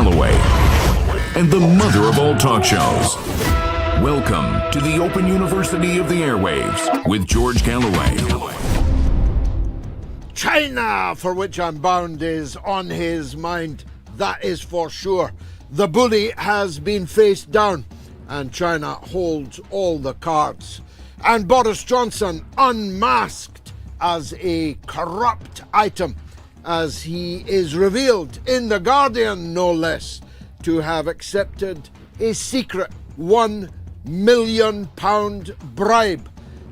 Galloway, and the mother of all talk shows. Welcome to the Open University of the Airwaves with George Galloway. China, for which I'm bound, is on his mind. That is for sure. The bully has been faced down, and China holds all the cards. And Boris Johnson unmasked as a corrupt item, as he is revealed in The Guardian, no less, to have accepted a secret £1 million bribe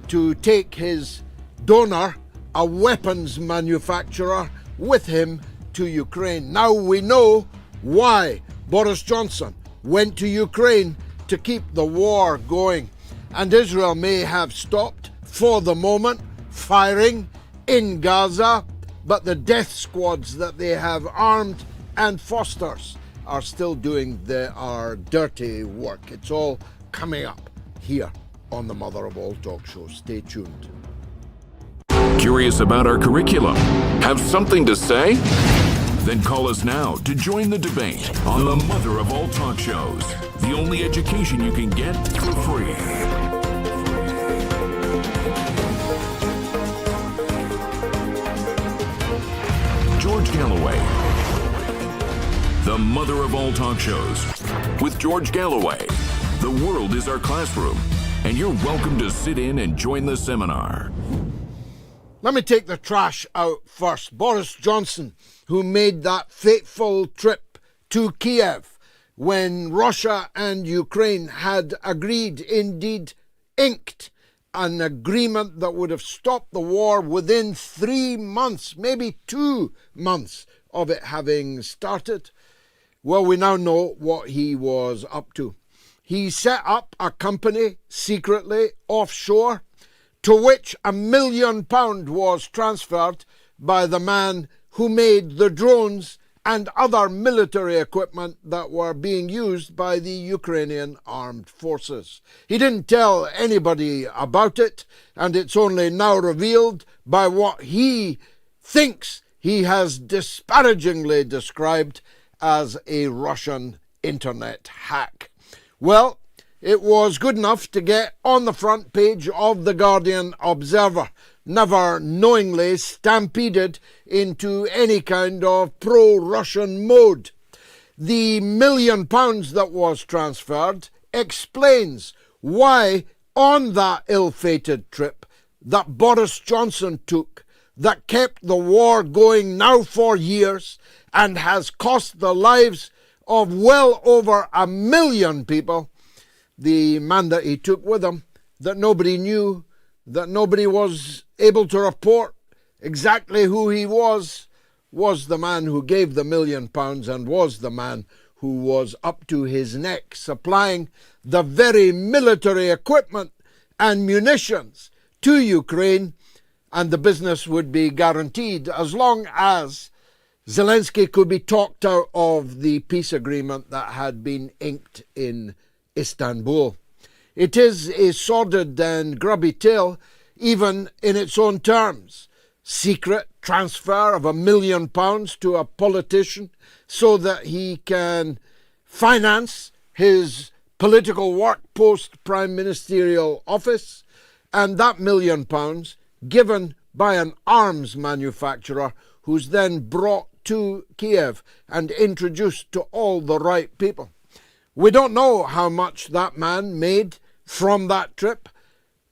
to take his donor, a weapons manufacturer, with him to Ukraine. Now we know why Boris Johnson went to Ukraine to keep the war going. And Israel may have stopped, for the moment, firing in Gaza, but the death squads that they have armed and fosters are still doing their dirty work. It's all coming up here on the Mother of All Talk Show. Stay tuned. Curious about our curriculum? Have something to say? Then call us now to join the debate on the Mother of All Talk Shows, the only education you can get for free. George Galloway, the Mother of All Talk Shows, with George Galloway. The world is our classroom, and you're welcome to sit in and join the seminar. Let me take the trash out first. Boris Johnson, who made that fateful trip to Kiev when Russia and Ukraine had agreed, indeed inked, an agreement that would have stopped the war within 3 months, maybe 2 months of it having started. Well, we now know what he was up to. He set up a company secretly offshore, to which £1 million was transferred by the man who made the drones and other military equipment that were being used by the Ukrainian armed forces. He didn't tell anybody about it, and it's only now revealed by what he thinks he has disparagingly described as a Russian internet hack. Well, it was good enough to get on the front page of The Guardian Observer, never knowingly stampeded into any kind of pro-Russian mode. The £1 million that was transferred explains why on that ill-fated trip that Boris Johnson took, that kept the war going now for years and has cost the lives of well over 1 million people, the man that he took with him, that nobody knew, that nobody was able to report exactly who he was the man who gave the £1 million and was the man who was up to his neck supplying the very military equipment and munitions to Ukraine, and the business would be guaranteed as long as Zelensky could be talked out of the peace agreement that had been inked in Istanbul. It is a sordid and grubby tale, even in its own terms. Secret transfer of £1 million to a politician so that he can finance his political work post-prime ministerial office, and that £1 million given by an arms manufacturer who's then brought to Kiev and introduced to all the right people. We don't know how much that man made from that trip,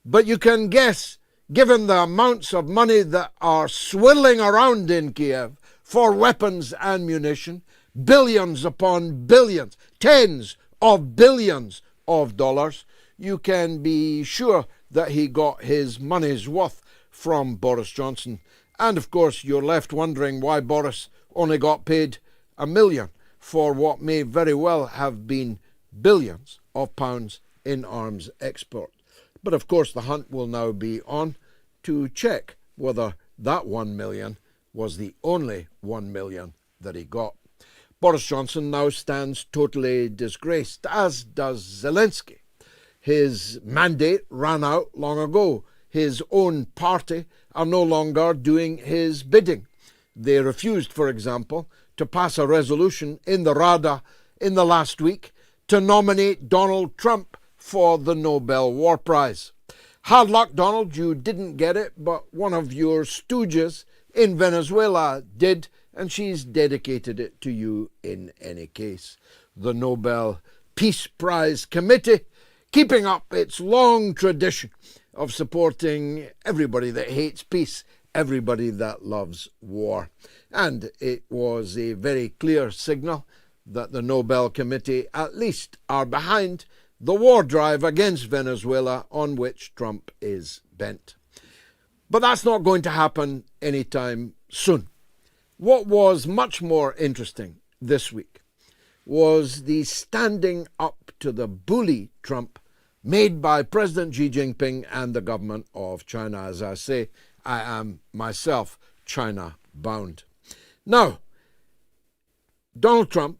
but you can guess, given the amounts of money that are swirling around in Kiev for weapons and munition, billions upon billions, tens of billions of dollars, you can be sure that he got his money's worth from Boris Johnson. And of course, you're left wondering why Boris only got paid £1 million for what may very well have been billions of pounds in arms export. But of course, the hunt will now be on to check whether that £1 million was the only £1 million that he got. Boris Johnson now stands totally disgraced, as does Zelensky. His mandate ran out long ago. His own party are no longer doing his bidding. They refused, for example, to pass a resolution in the Rada in the last week to nominate Donald Trump for the Nobel War Prize. Hard luck, Donald, you didn't get it, but one of your stooges in Venezuela did, and she's dedicated it to you in any case. The Nobel Peace Prize Committee, keeping up its long tradition of supporting everybody that hates peace, everybody that loves war. And it was a very clear signal that the Nobel Committee at least are behind the war drive against Venezuela on which Trump is bent. But that's not going to happen anytime soon. What was much more interesting this week was the standing up to the bully Trump made by President Xi Jinping and the government of China. As I say, I am myself China bound. Now, Donald Trump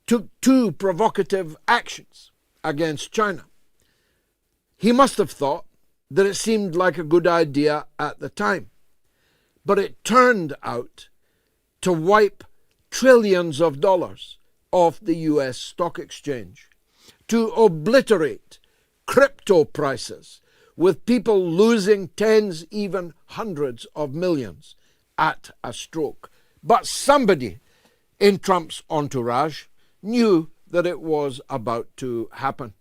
took two provocative actions against China. He must have thought that it seemed like a good idea at the time, but it turned out to wipe trillions of dollars off the US stock exchange, to obliterate crypto prices, with people losing tens, even hundreds of millions at a stroke. But somebody in Trump's entourage knew that it was about to happen.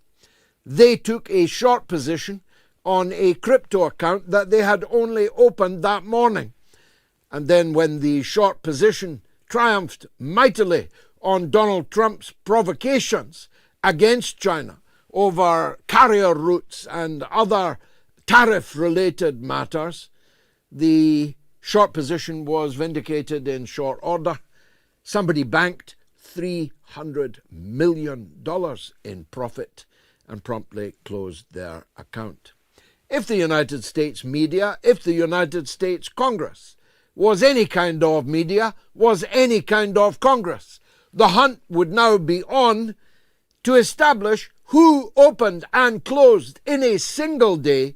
They took a short position on a crypto account that they had only opened that morning. And then when the short position triumphed mightily on Donald Trump's provocations against China over carrier routes and other tariff-related matters, the short position was vindicated in short order. Somebody banked $300 million in profit and promptly closed their account. If the United States media, if the United States Congress was any kind of media, was any kind of Congress, the hunt would now be on to establish who opened and closed in a single day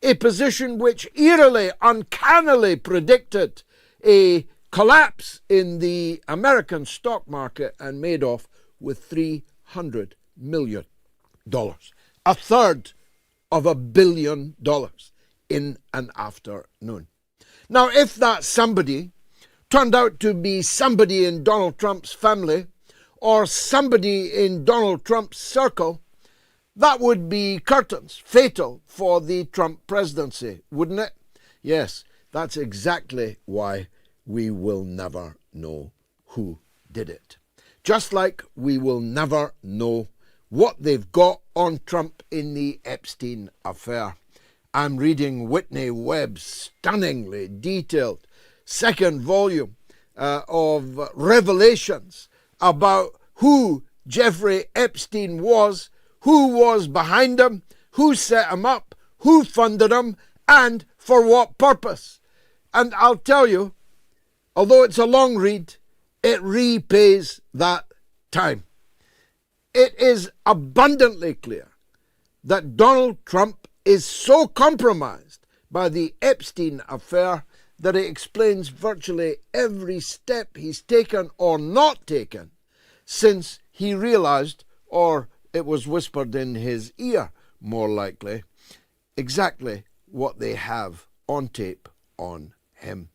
a position which eerily, uncannily predicted a collapse in the American stock market and made off with $300 million. A third of $1 billion in an afternoon. Now, if that somebody turned out to be somebody in Donald Trump's family or somebody in Donald Trump's circle, that would be curtains, fatal for the Trump presidency, wouldn't it? Yes, that's exactly why we will never know who did it. Just like we will never know what they've got on Trump in the Epstein affair. I'm reading Whitney Webb's stunningly detailed second volume of revelations about who Jeffrey Epstein was, who was behind him, who set him up, who funded him, and for what purpose. And I'll tell you, although it's a long read, it repays that time. It is abundantly clear that Donald Trump is so compromised by the Epstein affair that it explains virtually every step he's taken or not taken since he realized, or it was whispered in his ear, more likely, exactly what they have on tape on him.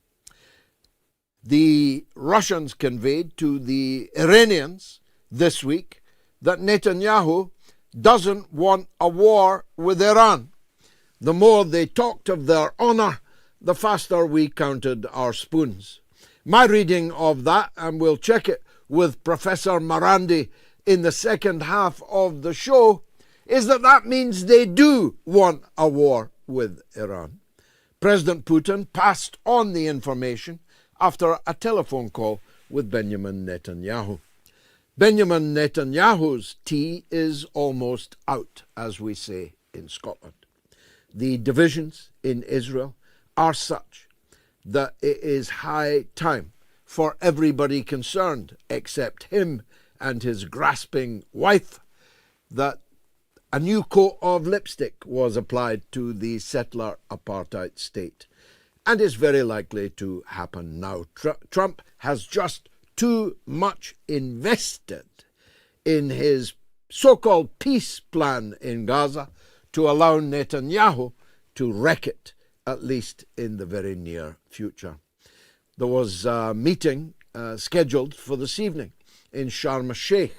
The Russians conveyed to the Iranians this week that Netanyahu doesn't want a war with Iran. The more they talked of their honour, the faster we counted our spoons. My reading of that, and we'll check it with Professor Marandi in the second half of the show, is that that means they do want a war with Iran. President Putin passed on the information after a telephone call with Benjamin Netanyahu. Benjamin Netanyahu's tea is almost out, as we say in Scotland. The divisions in Israel are such that it is high time for everybody concerned, except him and his grasping wife, that a new coat of lipstick was applied to the settler apartheid state. and is very likely to happen now. Trump has just too much invested in his so-called peace plan in Gaza to allow Netanyahu to wreck it, at least in the very near future. There was a meeting scheduled for this evening in Sharm el-Sheikh,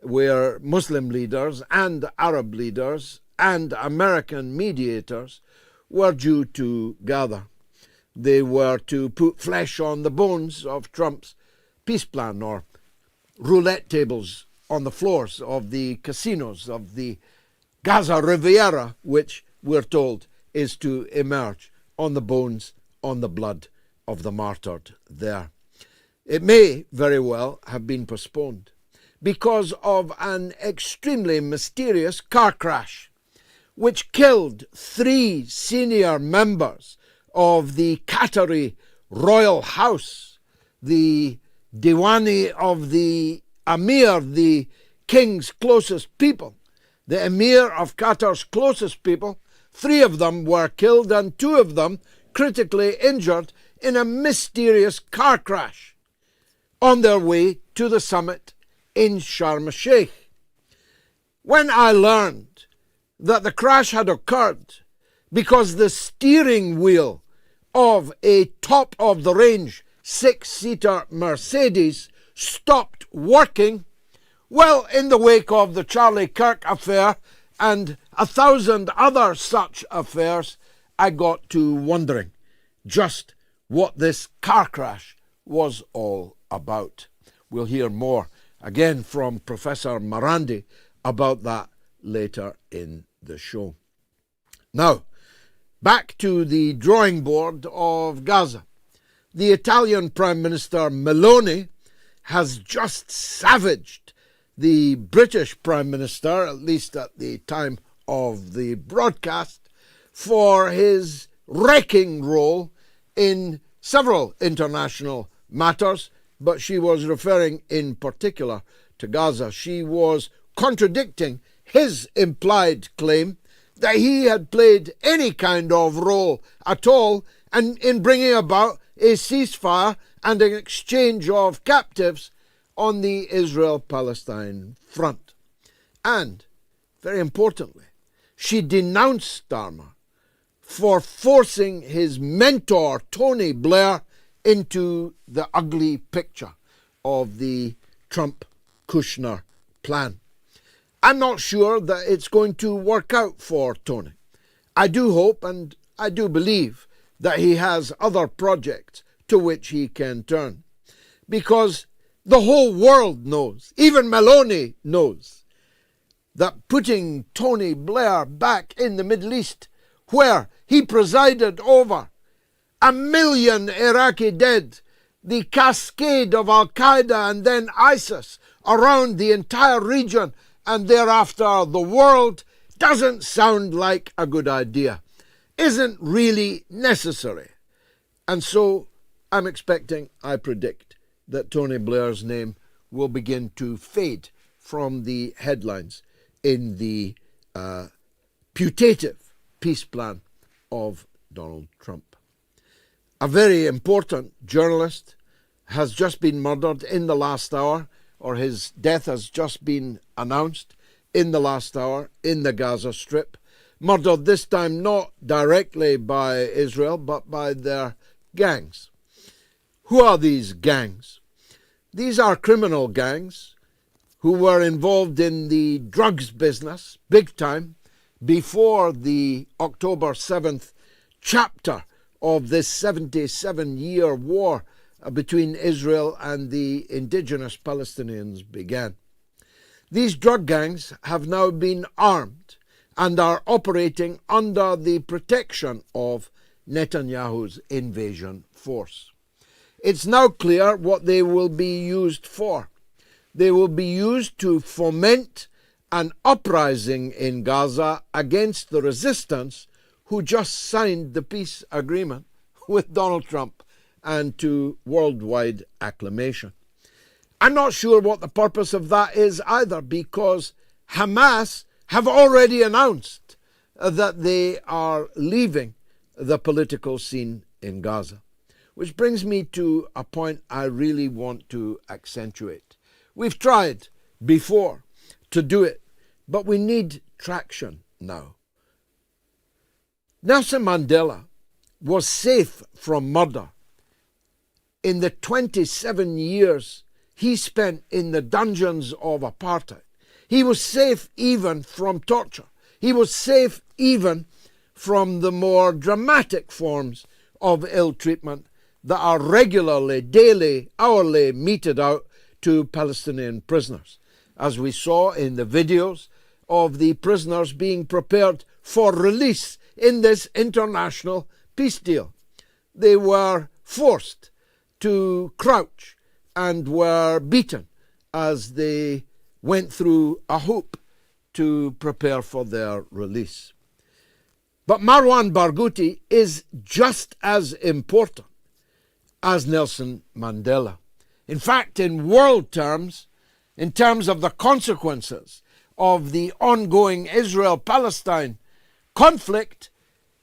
where Muslim leaders and Arab leaders and American mediators were due to gather. They were to put flesh on the bones of Trump's peace plan, or roulette tables on the floors of the casinos of the Gazariviera, which we're told is to emerge on the bones, on the blood of the martyred there. It may very well have been postponed because of an extremely mysterious car crash which killed 3 senior members of the Qatari royal house, the Diwani of the Emir, the king's closest people, the Emir of Qatar's closest people. 3 of them were killed and 2 of them critically injured in a mysterious car crash on their way to the summit in Sharm el-Sheikh. When I learned that the crash had occurred because the steering wheel of a top-of-the-range 6-seater Mercedes stopped working, well, in the wake of the Charlie Kirk affair and 1,000 other such affairs, I got to wondering just what this car crash was all about. We'll hear more again from Professor Marandi about that later in the show. Now, back to the drawing board of Gaza. The Italian Prime Minister Meloni has just savaged the British Prime Minister, at least at the time of the broadcast, for his wrecking role in several international matters, but she was referring in particular to Gaza. She was contradicting his implied claim that he had played any kind of role at all and in bringing about a ceasefire and an exchange of captives on the Israel-Palestine front. And, very importantly, she denounced Starmer for forcing his mentor, Tony Blair, into the ugly picture of the Trump-Kushner plan. I'm not sure that it's going to work out for Tony. I do hope and I do believe that he has other projects to which he can turn, because the whole world knows, even Meloni knows, that putting Tony Blair back in the Middle East, where he presided over 1 million Iraqi dead, the cascade of Al-Qaeda and then ISIS around the entire region and thereafter the world, doesn't sound like a good idea, isn't really necessary. And so I'm expecting, I predict, that Tony Blair's name will begin to fade from the headlines in the putative peace plan of Donald Trump. A very important journalist has just been murdered in the last hour, or his death has just been announced in the last hour in the Gaza Strip. Murdered this time not directly by Israel, but by their gangs. Who are these gangs? These are criminal gangs who were involved in the drugs business, big time, before the October 7th chapter of this 77-year war between Israel and the indigenous Palestinians began. These drug gangs have now been armed and are operating under the protection of Netanyahu's invasion force. It's now clear what they will be used for. They will be used to foment an uprising in Gaza against the resistance who just signed the peace agreement with Donald Trump and to worldwide acclamation. I'm not sure what the purpose of that is either, because Hamas have already announced that they are leaving the political scene in Gaza. Which brings me to a point I really want to accentuate. We've tried before to do it, but we need traction now. Nelson Mandela was safe from murder in the 27 years he spent in the dungeons of apartheid. He was safe even from torture. He was safe even from the more dramatic forms of ill treatment that are regularly, daily, hourly meted out to Palestinian prisoners, as we saw in the videos of the prisoners being prepared for release in this international peace deal. They were forced to crouch and were beaten as they went through a hoop to prepare for their release. But marwanbarghouti is just as important as Nelson Mandela. In fact, in world terms, in terms of the consequences of the ongoing Israel-Palestine conflict,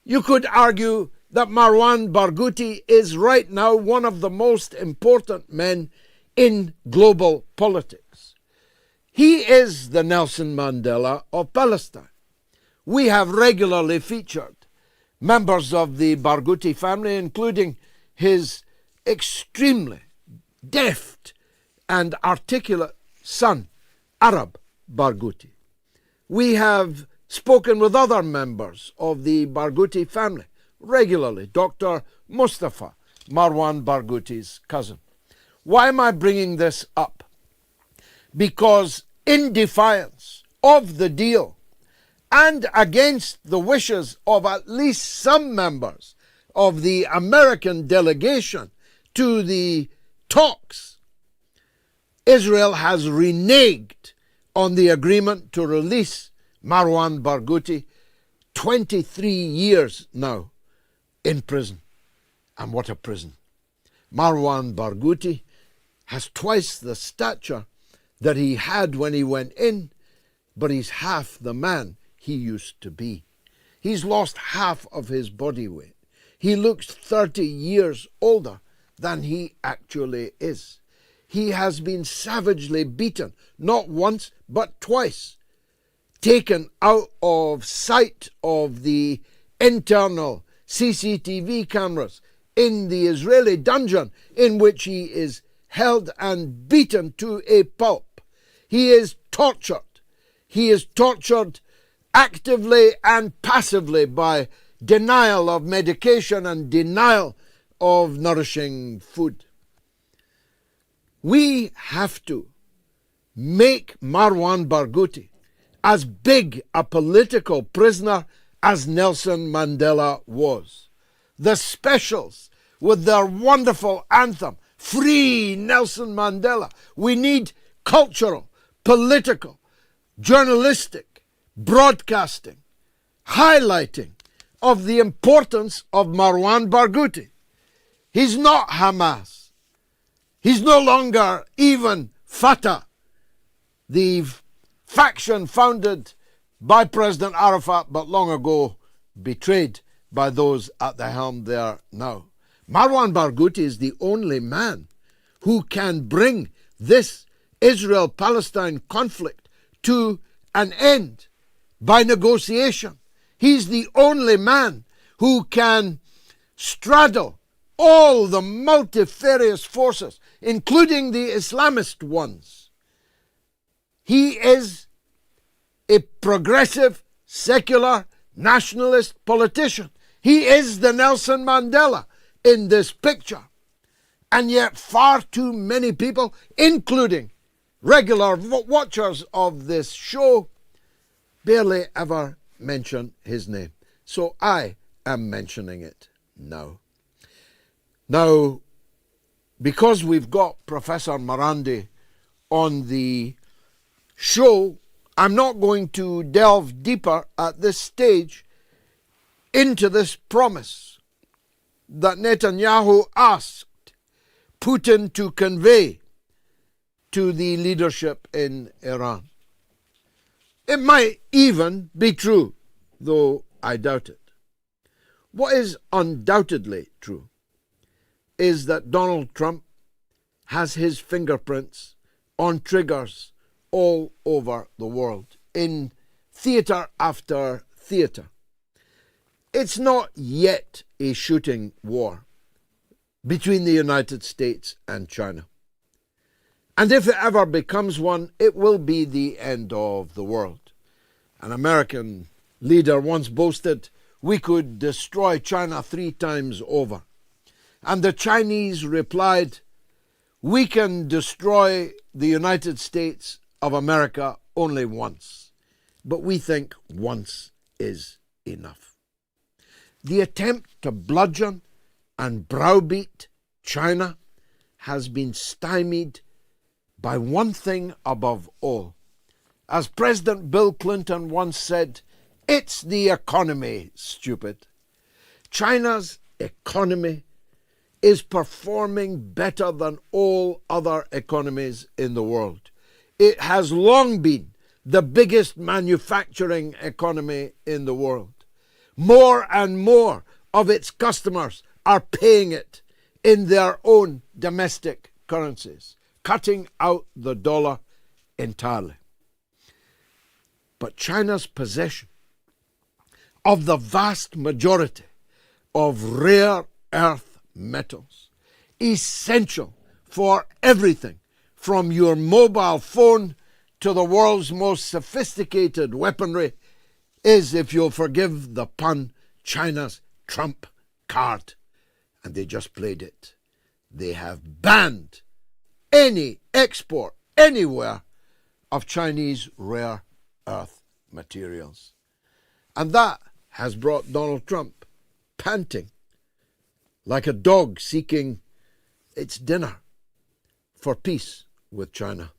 you could argue that marwanbarghouti is right now one of the most important men in global politics. He is the Nelson Mandela of Palestine. We have regularly featured members of the Barghouti family, including his extremely deft and articulate son, Arab Barghouti. We have spoken with other members of the Barghouti family regularly, Dr. Mustafa, Marwan Barghouti's cousin. Why am I bringing this up? Because in defiance of the deal and against the wishes of at least some members of the American delegation to the talks, Israel has reneged on the agreement to release Marwan Barghouti, 23 years now in prison. And what a prison. Marwan Barghouti has twice the stature that he had when he went in, but he's half the man he used to be. He's lost half of his body weight. He looks 30 years older than he actually is. He has been savagely beaten, not once, but twice, taken out of sight of the internal CCTV cameras in the Israeli dungeon in which he is held and beaten to a pulp. He is tortured. He is tortured actively and passively by denial of medication and denial of nourishing food. We have to make Marwan Barghouti as big a political prisoner as Nelson Mandela was. The specials with their wonderful anthem, Free Nelson Mandela. We need cultural, political, journalistic, broadcasting, highlighting of the importance of Marwan Barghouti. He's not Hamas. He's no longer even Fatah, the faction founded by President Arafat, but long ago betrayed by those at the helm there now. Marwan Barghouti is the only man who can bring this Israel-Palestine conflict to an end by negotiation. He's the only man who can straddle all the multifarious forces, including the Islamist ones. He is a progressive, secular, nationalist politician. He is the Nelson Mandela in this picture. And yet far too many people, including regular watchers of this show, barely ever mention his name. So I am mentioning it now. Now, because we've got Professor Marandi on the show, I'm not going to delve deeper at this stage into this promise that Netanyahu asked Putin to convey to the leadership in Iran. It might even be true, though I doubt it. What is undoubtedly true is that Donald Trump has his fingerprints on triggers all over the world, in theatre after theatre. It's not yet a shooting war between the United States and China. And if it ever becomes one, it will be the end of the world. An American leader once boasted, "We could destroy China 3 times over." And the Chinese replied, "We can destroy the United States of America only once." But we think once is enough. The attempt to bludgeon and browbeat China has been stymied by one thing above all. As President Bill Clinton once said, "It's the economy, stupid." China's economy is performing better than all other economies in the world. It has long been the biggest manufacturing economy in the world. More and more of its customers are paying it in their own domestic currencies, cutting out the dollar entirely. But China's possession of the vast majority of rare earth metals, essential for everything from your mobile phone to the world's most sophisticated weaponry, is, if you'll forgive the pun, China's trump card. And they just played it. They have banned any export anywhere of Chinese rare earth materials. And that has brought Donald Trump panting like a dog seeking its dinner for peace with China.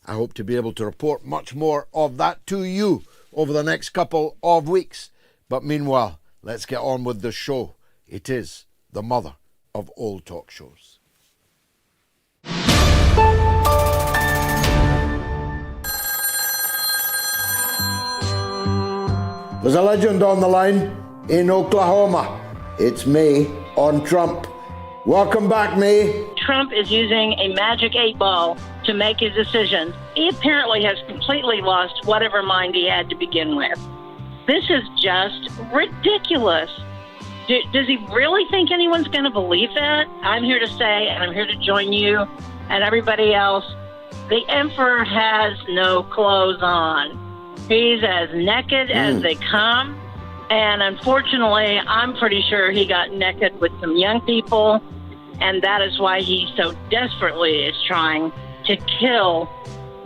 I hope to be able to report much more of that to you over the next couple of weeks. But meanwhile, let's get on with the show. It is the mother of all talk shows. There's a legend on the line in Oklahoma. It's May on Trump. Welcome back, May. Trump is using a magic 8-ball to make his decisions. He apparently has completely lost whatever mind he had to begin with. This is just ridiculous. Does he really think anyone's going to believe that? I'm here to say, and I'm here to join you and everybody else, the emperor has no clothes on. He's as naked as they come. And unfortunately, I'm pretty sure he got naked with some young people. And that is why he so desperately is trying to kill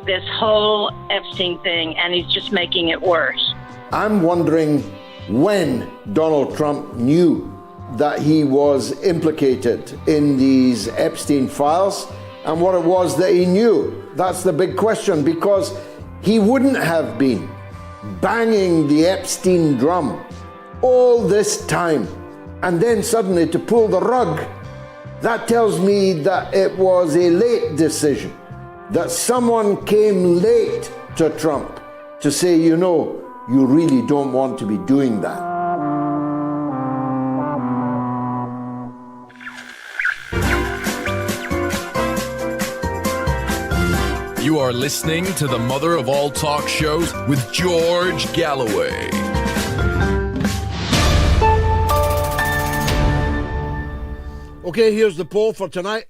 this whole Epstein thing. And he's just making it worse. I'm wondering when Donald Trump knew that he was implicated in these Epstein files and what it was that he knew. That's the big question, because he wouldn't have been banging the Epstein drum all this time and then suddenly to pull the rug. That tells me that it was a late decision, that someone came late to Trump to say, you know, you really don't want to be doing that. You are listening to the mother of all talk shows with George Galloway. Okay, here's the poll for tonight.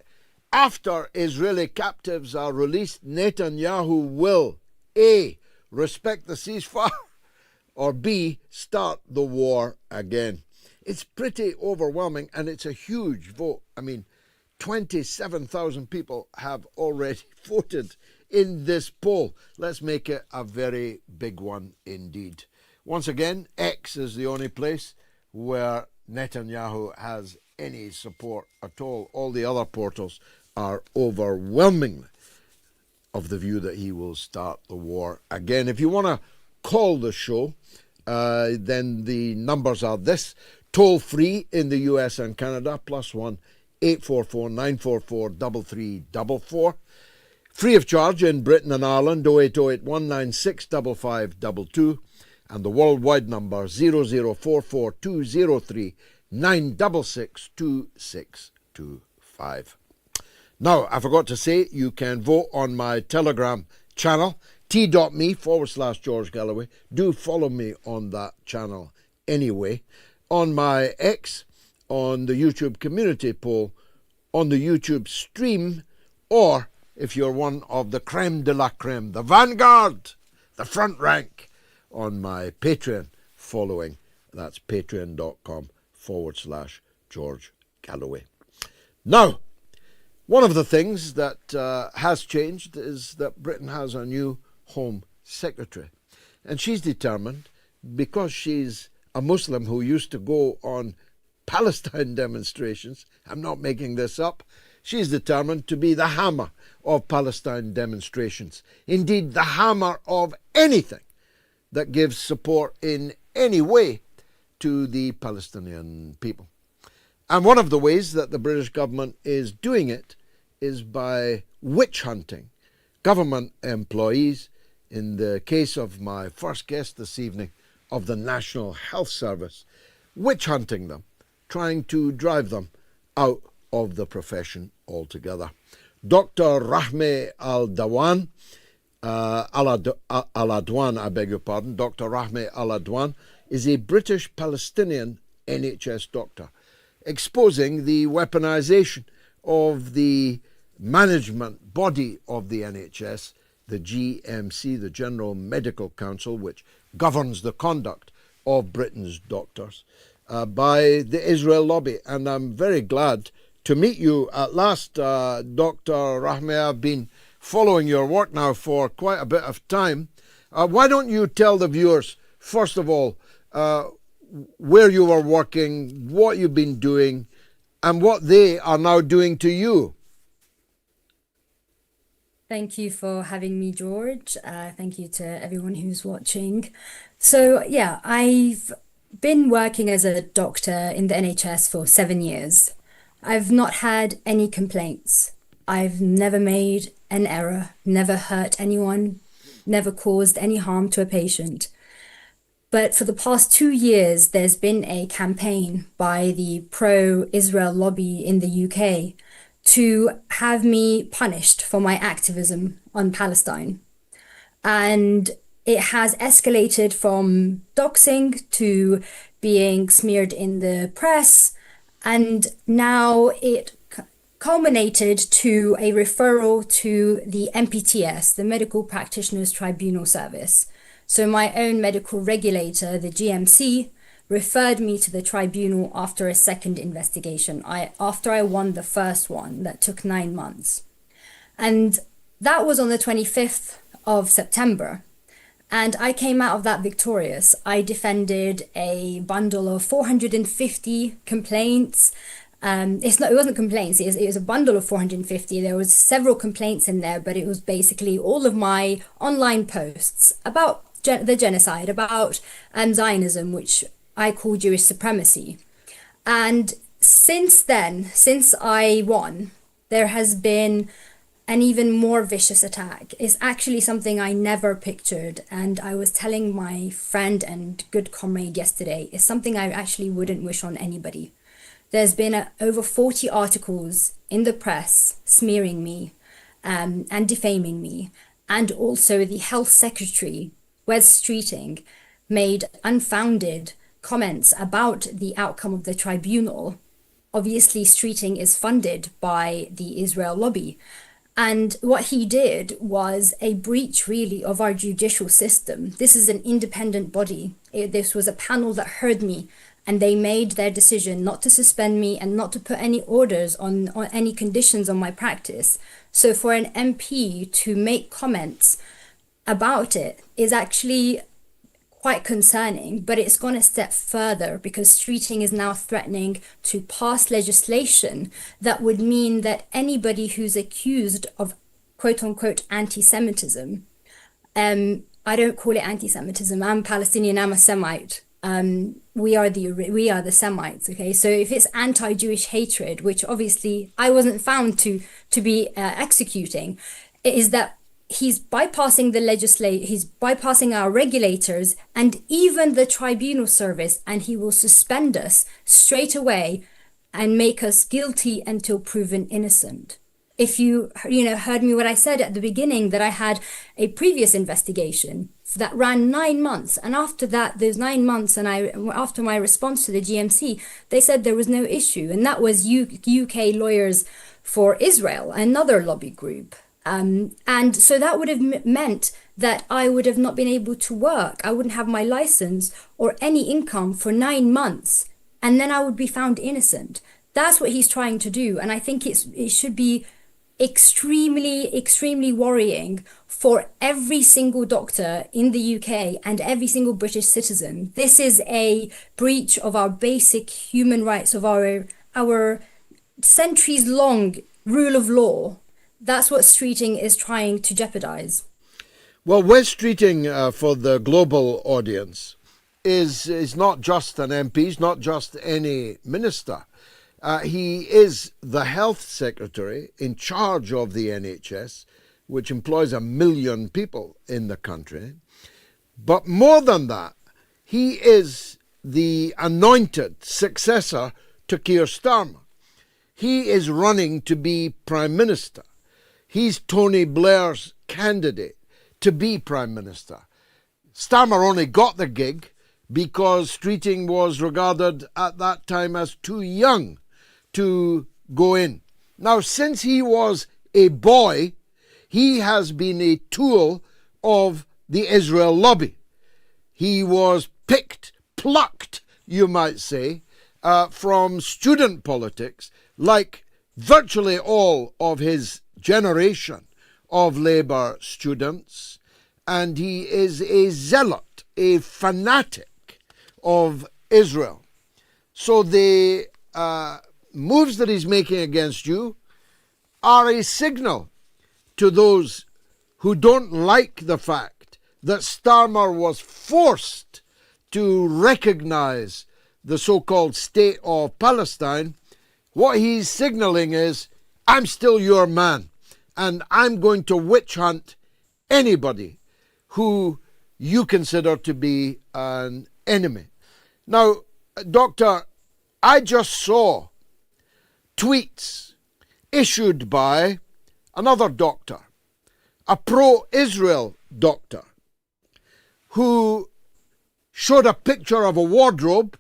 After Israeli captives are released, Netanyahu will A, respect the ceasefire, or B, start the war again. It's pretty overwhelming, and it's a huge vote. I mean, 27,000 people have already voted in this poll. Let's make it a very big one indeed. Once again, X is the only place where Netanyahu has any support at all. All the other portals are overwhelmingly of the view that he will start the war again. If you want to call the show, then the numbers are this. Toll free in the US and Canada, +1 844 944 3344. Free of charge in Britain and Ireland, 0808 196 5522. And the worldwide number, 0044 203 966 2625. 5. Now, I forgot to say, you can vote on my Telegram channel, t.me/George Galloway. Do follow me on that channel anyway. On my X, on the YouTube community poll, on the YouTube stream, or if you're one of the creme de la creme, the vanguard, the front rank, on my Patreon following. That's patreon.com/George Galloway. Now, one of the things that has changed is that Britain has a new Home Secretary. And she's determined, because she's a Muslim who used to go on Palestine demonstrations, I'm not making this up, she's determined to be the hammer of Palestine demonstrations. Indeed, the hammer of anything that gives support in any way to the Palestinian people. And one of the ways that the British government is doing it is by witch hunting government employees, in the case of my first guest this evening of the National Health Service, witch hunting them, trying to drive them out of the profession altogether. Dr. Rahmeh Aladwan, Dr. Rahmeh Aladwan is a British Palestinian NHS doctor, exposing the weaponization of the management body of the NHS, the GMC, the General Medical Council, which governs the conduct of Britain's doctors, by the Israel lobby. And I'm very glad to meet you at last, Dr. Rahmeh. I've been following your work now for quite a bit of time. Why don't you tell the viewers, first of all, where you are working, what you've been doing, and what they are now doing to you? Thank you for having me, George. Thank you to everyone who's watching. So, yeah, I've been working as a doctor in the NHS for 7 years. I've not had any complaints. I've never made an error, never hurt anyone, never caused any harm to a patient. But for the past 2 years, there's been a campaign by the pro-Israel lobby in the UK to have me punished for my activism on Palestine. And it has escalated from doxing to being smeared in the press, and now it culminated to a referral to the MPTS, the Medical Practitioners Tribunal Service. So my own medical regulator, the GMC, referred me to the tribunal after a second investigation, after I won the first one that took 9 months. And that was on the 25th of September. And I came out of that victorious. I defended a bundle of 450 complaints. It wasn't complaints, it was a bundle of 450. There was several complaints in there, but it was basically all of my online posts about the genocide, about Zionism, which I call Jewish supremacy. And since then, since I won, there has been an even more vicious attack. It's actually something I never pictured. And I was telling my friend and good comrade yesterday, it's something I actually wouldn't wish on anybody. There's been over 40 articles in the press smearing me and defaming me. And also the health secretary, wesstreeting, made unfounded comments about the outcome of the tribunal. Obviously, streeting is funded by the Israel lobby. And what he did was a breach, really, of our judicial system. This is an independent body. This was a panel that heard me, and they made their decision not to suspend me and not to put any orders on any conditions on my practice. So for an MP to make comments about it is actually quite concerning, but it's gone a step further because streeting is now threatening to pass legislation that would mean that anybody who's accused of quote-unquote anti-Semitism, I don't call it anti-Semitism, I'm Palestinian, I'm a Semite, we are the Semites, okay? So if it's anti-Jewish hatred, which obviously I wasn't found to be executing, it is that he's bypassing he's bypassing our regulators and even the tribunal service, and he will suspend us straight away and make us guilty until proven innocent. If you heard me what I said at the beginning, that I had a previous investigation that ran 9 months, and after that, those 9 months, and after my response to the GMC, they said there was no issue, and that was UK Lawyers for Israel, another lobby group, and so that would have meant that I would have not been able to work. I wouldn't have my license or any income for 9 months, and then I would be found innocent. That's what he's trying to do, and I think it should be extremely worrying for every single doctor in the UK and every single British citizen. This is a breach of our basic human rights, of our centuries-long rule of law. That's what streeting is trying to jeopardize. Well, wesstreeting, for the global audience, is not just an MP, he's not just any minister. He is the health secretary in charge of the NHS, which employs 1 million people in the country. But more than that, he is the anointed successor to Keir Starmer. He is running to be Prime Minister. He's Tony Blair's candidate to be Prime Minister. Starmer only got the gig because streeting was regarded at that time as too young to go in. Now, since he was a boy, he has been a tool of the Israel lobby. He was plucked, you might say, from student politics, like virtually all of his generation of Labour students, and he is a zealot, a fanatic of Israel. So the moves that he's making against you are a signal to those who don't like the fact that Starmer was forced to recognize the so-called state of Palestine. What he's signaling is, I'm still your man, and I'm going to witch hunt anybody who you consider to be an enemy. Now, Doctor, I just saw tweets issued by another doctor, a pro-Israel doctor, who showed a picture of a wardrobe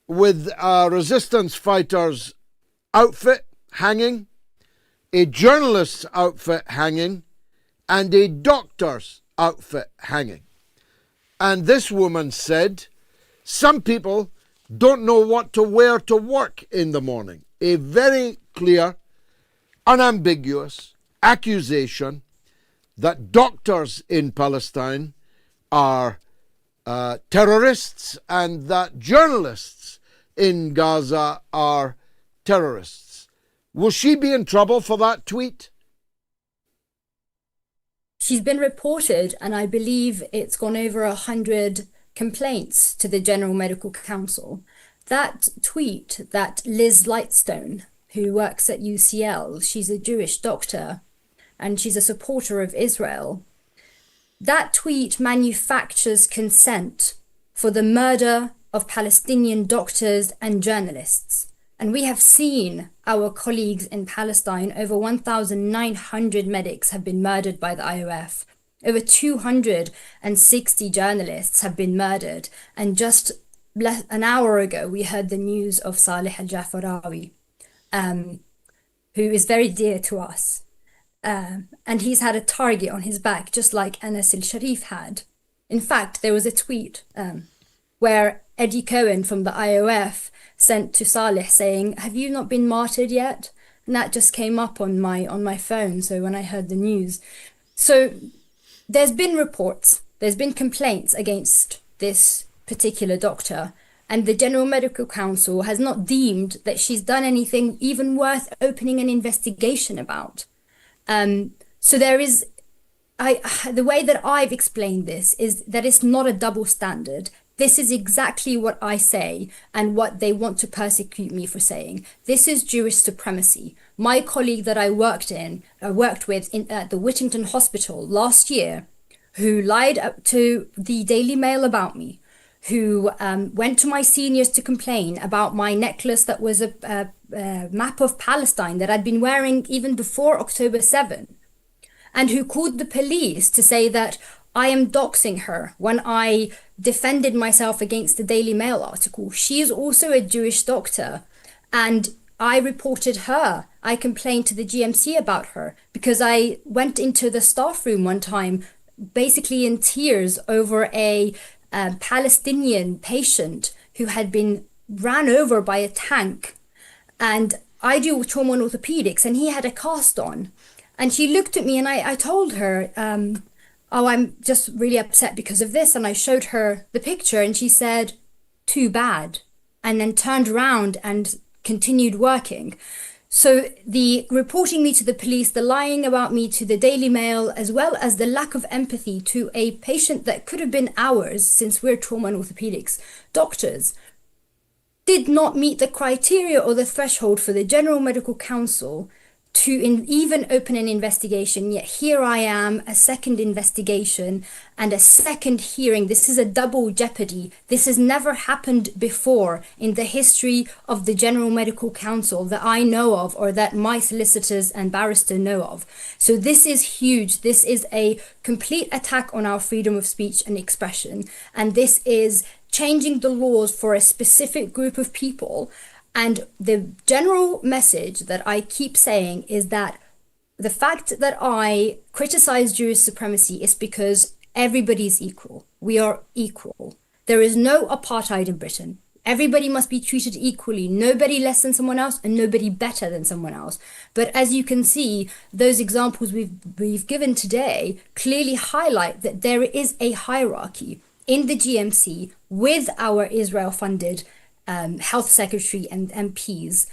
with a resistance fighter's outfit hanging, a journalist's outfit hanging, and a doctor's outfit hanging. And this woman said, some people don't know what to wear to work in the morning. A very clear, unambiguous accusation that doctors in Palestine are terrorists and that journalists in Gaza are terrorists. Will she be in trouble for that tweet? She's been reported, and I believe it's gone over 100 complaints to the General Medical Council. That tweet that Liz Lightstone, who works at UCL, she's a Jewish doctor and she's a supporter of Israel, that tweet manufactures consent for the murder of Palestinian doctors and journalists. And we have seen our colleagues in Palestine, over 1,900 medics have been murdered by the IOF. Over 260 journalists have been murdered. And just an hour ago, we heard the news of Saleh al-Jafarawi, who is very dear to us. And he's had a target on his back, just like Anas al-Sharif had. In fact, there was a tweet where Eddie Cohen from the IOF sent to Saleh saying, "Have you not been martyred yet?" And that just came up on my phone. So when I heard the news, so there's been reports, there's been complaints against this particular doctor, and the General Medical Council has not deemed that she's done anything even worth opening an investigation about. So there is, the way that I've explained this is that it's not a double standard. This is exactly what I say and what they want to persecute me for saying. This is Jewish supremacy. My colleague that I worked with at the Whittington Hospital last year, who lied up to the Daily Mail about me, who went to my seniors to complain about my necklace that was a map of Palestine that I'd been wearing even before October 7, and who called the police to say that I am doxing her when I defended myself against the Daily Mail article. She is also a Jewish doctor, and I reported her. I complained to the GMC about her because I went into the staff room one time basically in tears over a Palestinian patient who had been ran over by a tank. And I do trauma and orthopedics, and he had a cast on. And she looked at me, and I told her, oh, I'm just really upset because of this. And I showed her the picture, and she said, too bad. And then turned around and continued working. So the reporting me to the police, the lying about me to the Daily Mail, as well as the lack of empathy to a patient that could have been ours, since we're trauma and orthopedics doctors, did not meet the criteria or the threshold for the General Medical Council to even open an investigation. Yet here I am, a second investigation and a second hearing. This is a double jeopardy. This has never happened before in the history of the General Medical Council that I know of, or that my solicitors and barrister know of. So this is huge. This is a complete attack on our freedom of speech and expression. And this is changing the laws for a specific group of people. And the general message that I keep saying is that the fact that I criticize Jewish supremacy is because everybody's equal. We are equal. There is no apartheid in Britain. Everybody must be treated equally. Nobody less than someone else and nobody better than someone else. But as you can see, those examples we've given today clearly highlight that there is a hierarchy in the GMC with our Israel-funded health secretary and MPs,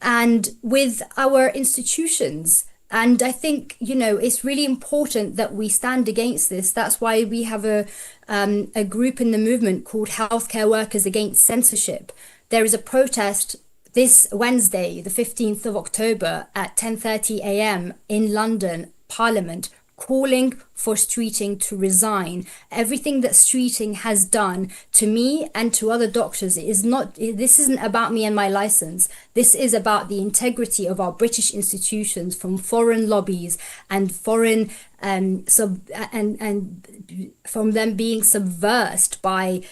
and with our institutions. And I think, it's really important that we stand against this. That's why we have a group in the movement called Healthcare Workers Against Censorship. There is a protest this Wednesday, the 15th of October at 10:30 a.m. in London Parliament, calling for Streeting to resign. Everything that Streeting has done to me and to other doctors this isn't about me and my license. This is about the integrity of our British institutions from foreign lobbies and foreign from them being subversed by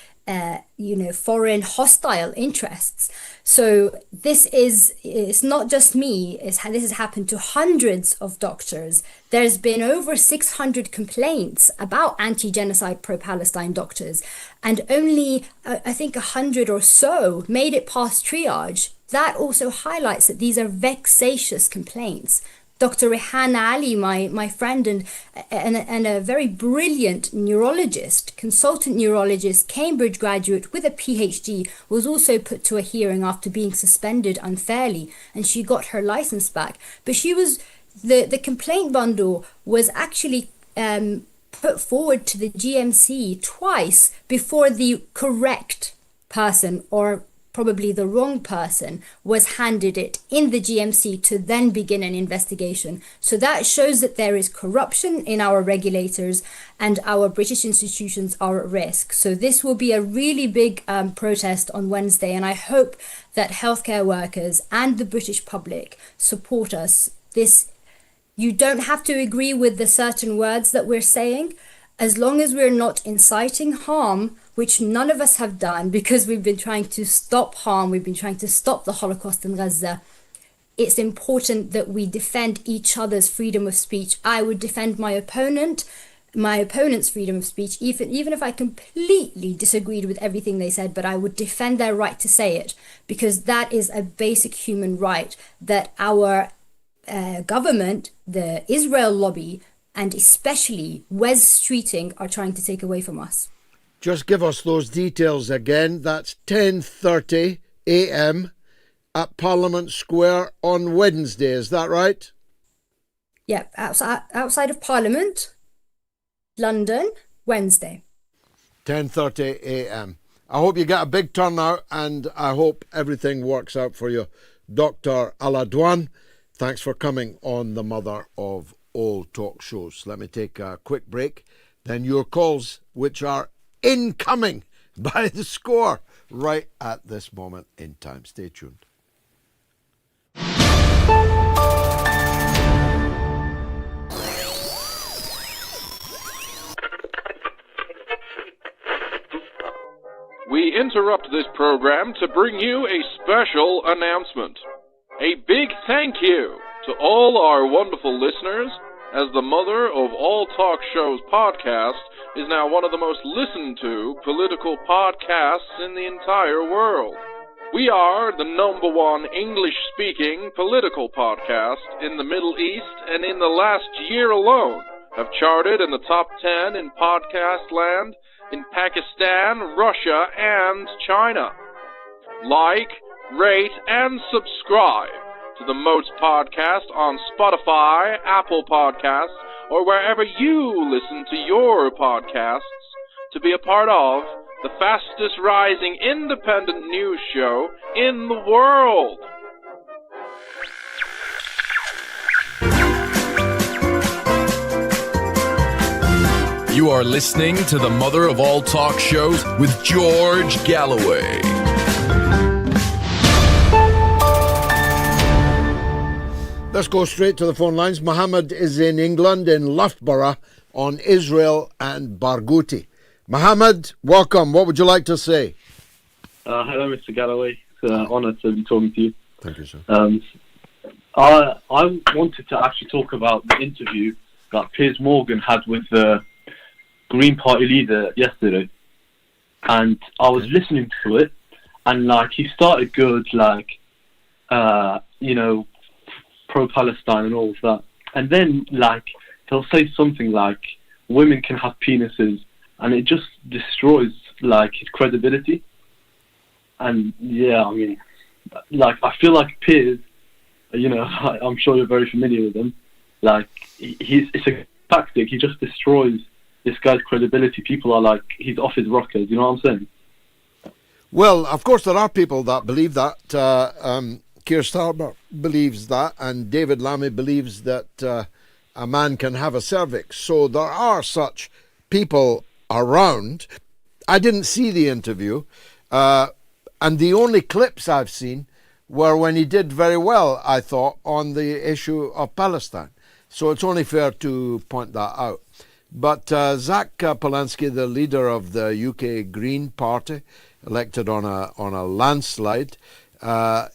foreign hostile interests. So it's not just me. This has happened to hundreds of doctors. There's been over 600 complaints about anti-genocide pro-Palestine doctors, and only I think 100 or so made it past triage. That also highlights that these are vexatious complaints. Dr. Rahmeh Ali, my friend and a very brilliant neurologist, consultant neurologist, Cambridge graduate with a PhD, was also put to a hearing after being suspended unfairly, and she got her license back. But the complaint bundle was actually put forward to the GMC twice before the correct person, or probably the wrong person, was handed it in the GMC to then begin an investigation. So that shows that there is corruption in our regulators and our British institutions are at risk. So this will be a really big protest on Wednesday, and I hope that healthcare workers and the British public support us. You don't have to agree with the certain words that we're saying, as long as we're not inciting harm, which none of us have done, because we've been trying to stop harm, we've been trying to stop the Holocaust in Gaza. It's important that we defend each other's freedom of speech. I would defend my opponent's freedom of speech, even if I completely disagreed with everything they said, but I would defend their right to say it, because that is a basic human right that our government, the Israel lobby, and especially wesstreeting are trying to take away from us. Just give us those details again. That's 10:30 a.m. at Parliament Square on Wednesday. Is that right? Yeah, outside of Parliament, London, Wednesday. 10:30 a.m. I hope you get a big turnout, and I hope everything works out for you. Dr. Aladwan, thanks for coming on the Mother of All Talk Shows. Let me take a quick break. Then your calls, which are incoming by the score right at this moment in time. Stay tuned. We interrupt this program to bring you a special announcement. A big thank you to all our wonderful listeners, as the Mother of All Talk Shows podcast is now one of the most listened to political podcasts in the entire world. We are the #1 English-speaking political podcast in the Middle East, and in the last year alone have charted in the top 10 in podcast land in Pakistan, Russia, and China. Like, rate, and subscribe to the Moats podcast on Spotify, Apple Podcasts, or wherever you listen to your podcasts to be a part of the fastest rising independent news show in the world. You are listening to the Mother of All Talk Shows with George Galloway. Let's go straight to the phone lines. Mohammed is in England, in Loughborough, on Israel and Barghouti. Mohammed, welcome. What would you like to say? Hello, Mr. Galloway. It's an honour to be talking to you. Thank you, sir. I wanted to actually talk about the interview that Piers Morgan had with the Green Party leader yesterday. And I was listening to it, and he started good, pro-Palestine and all of that. And then, he'll say something like, women can have penises, and it just destroys, his credibility. And, I feel like Piers, I'm sure you're very familiar with him, it's a tactic. He just destroys this guy's credibility. People are he's off his rockers, you know what I'm saying? Well, of course, there are people that believe that. Keir Starmer believes that, and David Lammy believes that a man can have a cervix. So there are such people around. I didn't see the interview, and the only clips I've seen were when he did very well, I thought, on the issue of Palestine. So it's only fair to point that out. But Zach Polanski, the leader of the UK Green Party, elected on a landslide, well,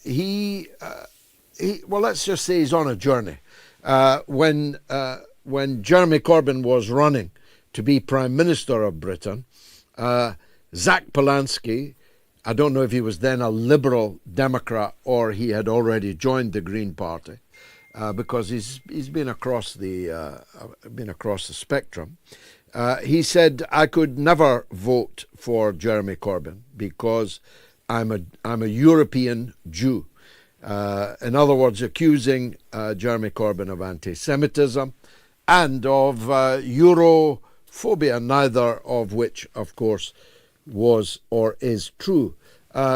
let's just say he's on a journey. When Jeremy Corbyn was running to be Prime Minister of Britain, Zach Polanski, I don't know if he was then a Liberal Democrat or he had already joined the Green Party, because he's been across the spectrum. He said, I could never vote for Jeremy Corbyn because I'm a European Jew. In other words, accusing Jeremy Corbyn of anti-Semitism and of Europhobia, neither of which, of course, was or is true.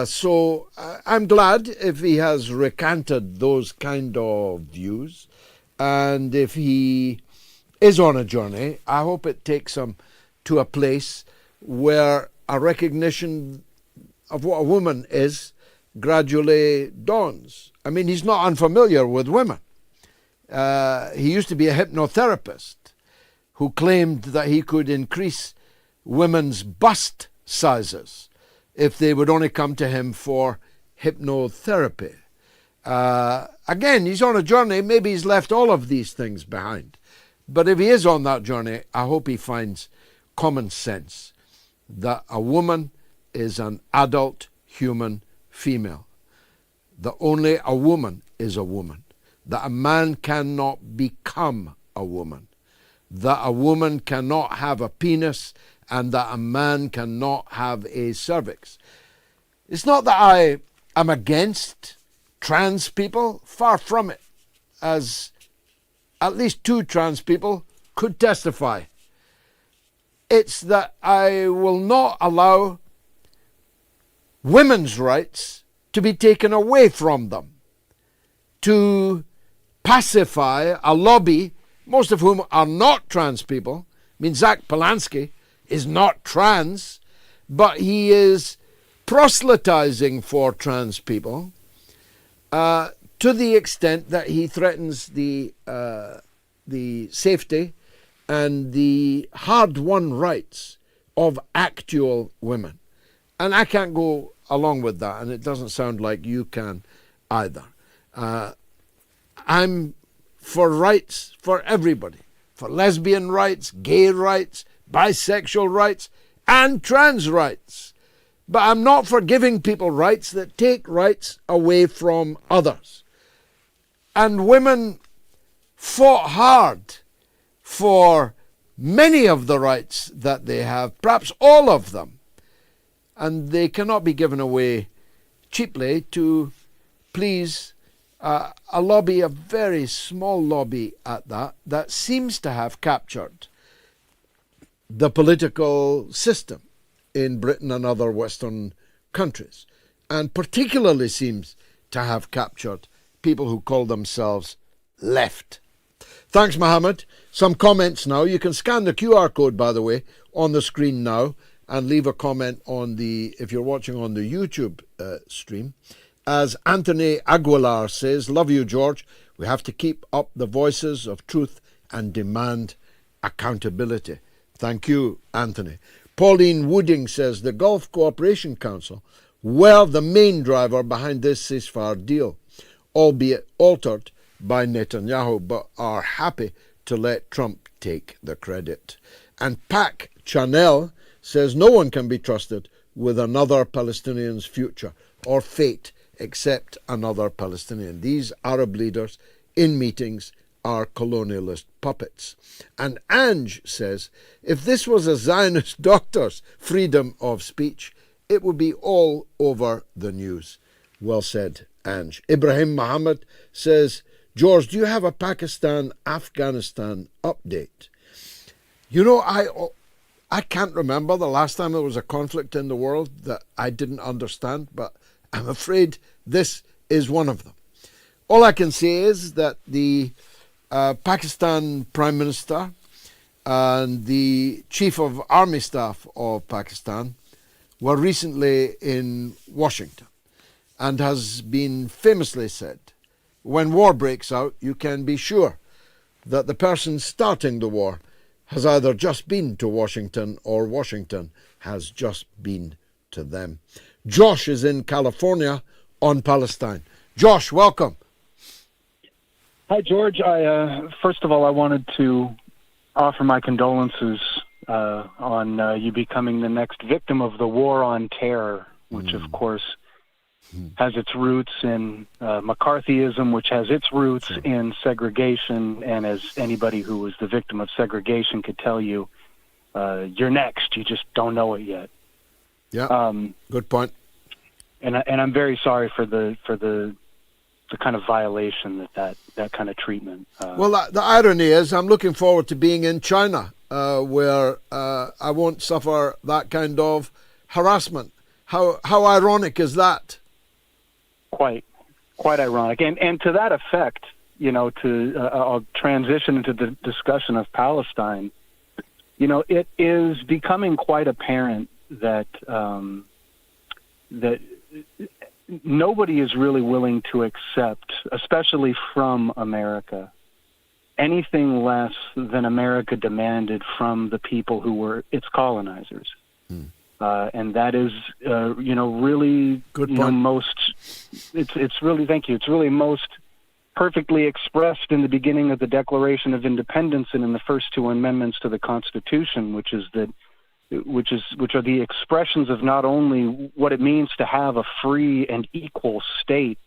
So I'm glad if he has recanted those kind of views, and if he is on a journey, I hope it takes him to a place where a recognition of what a woman is gradually dawns. I mean, he's not unfamiliar with women. He used to be a hypnotherapist who claimed that he could increase women's bust sizes if they would only come to him for hypnotherapy. Again, he's on a journey. Maybe he's left all of these things behind. But if he is on that journey, I hope he finds common sense that a woman is an adult human female, that only a woman is a woman, that a man cannot become a woman, that a woman cannot have a penis, and that a man cannot have a cervix. It's not that I am against trans people, far from it, as at least 2 trans people could testify. It's that I will not allow women's rights to be taken away from them, to pacify a lobby, most of whom are not trans people. I mean, Zach Polanski is not trans, but he is proselytizing for trans people to the extent that he threatens the safety and the hard-won rights of actual women. And I can't go along with that, and it doesn't sound like you can either. I'm for rights for everybody, for lesbian rights, gay rights, bisexual rights, and trans rights. But I'm not for giving people rights that take rights away from others. And women fought hard for many of the rights that they have, perhaps all of them. And they cannot be given away cheaply to please a lobby, a very small lobby at that, that seems to have captured the political system in Britain and other Western countries, and particularly seems to have captured people who call themselves left. Thanks, Mohammed. Some comments now. You can scan the QR code, by the way, on the screen now, and leave a comment on if you're watching on the YouTube stream. As Anthony Aguilar says, love you, George. We have to keep up the voices of truth and demand accountability. Thank you, Anthony. Pauline Wooding says, the Gulf Cooperation Council were the main driver behind this ceasefire deal, albeit altered by Netanyahu, but are happy to let Trump take the credit. And Pac Chanel says, no one can be trusted with another Palestinian's future or fate except another Palestinian. These Arab leaders in meetings are colonialist puppets. And Ange says, if this was a Zionist doctor's freedom of speech, it would be all over the news. Well said, Ange. Ibrahim Muhammad says, George, do you have a Pakistan-Afghanistan update? You know, I can't remember the last time there was a conflict in the world that I didn't understand, but I'm afraid this is one of them. All I can say is that the Pakistan Prime Minister and the Chief of Army Staff of Pakistan were recently in Washington, and has been famously said, when war breaks out, you can be sure that the person starting the war has either just been to Washington or Washington has just been to them. Josh is in California on Palestine. Josh, welcome. Hi, George. First of all, I wanted to offer my condolences on you becoming the next victim of the war on terror, which, of course, has its roots in McCarthyism, which has its roots in segregation. And as anybody who was the victim of segregation could tell you, you're next. You just don't know it yet. Yeah, good point. And I'm very sorry for the kind of violation that kind of treatment. Well, the irony is I'm looking forward to being in China, where I won't suffer that kind of harassment. How ironic is that? Quite ironic. And to that effect, you know, I'll transition into the discussion of Palestine. You know, it is becoming quite apparent that that nobody is really willing to accept, especially from America, anything less than America demanded from the people who were its colonizers. And that is, really, good point. It's really, thank you. It's really most perfectly expressed in the beginning of the Declaration of Independence and in the first two amendments to the Constitution, which are the expressions of not only what it means to have a free and equal state,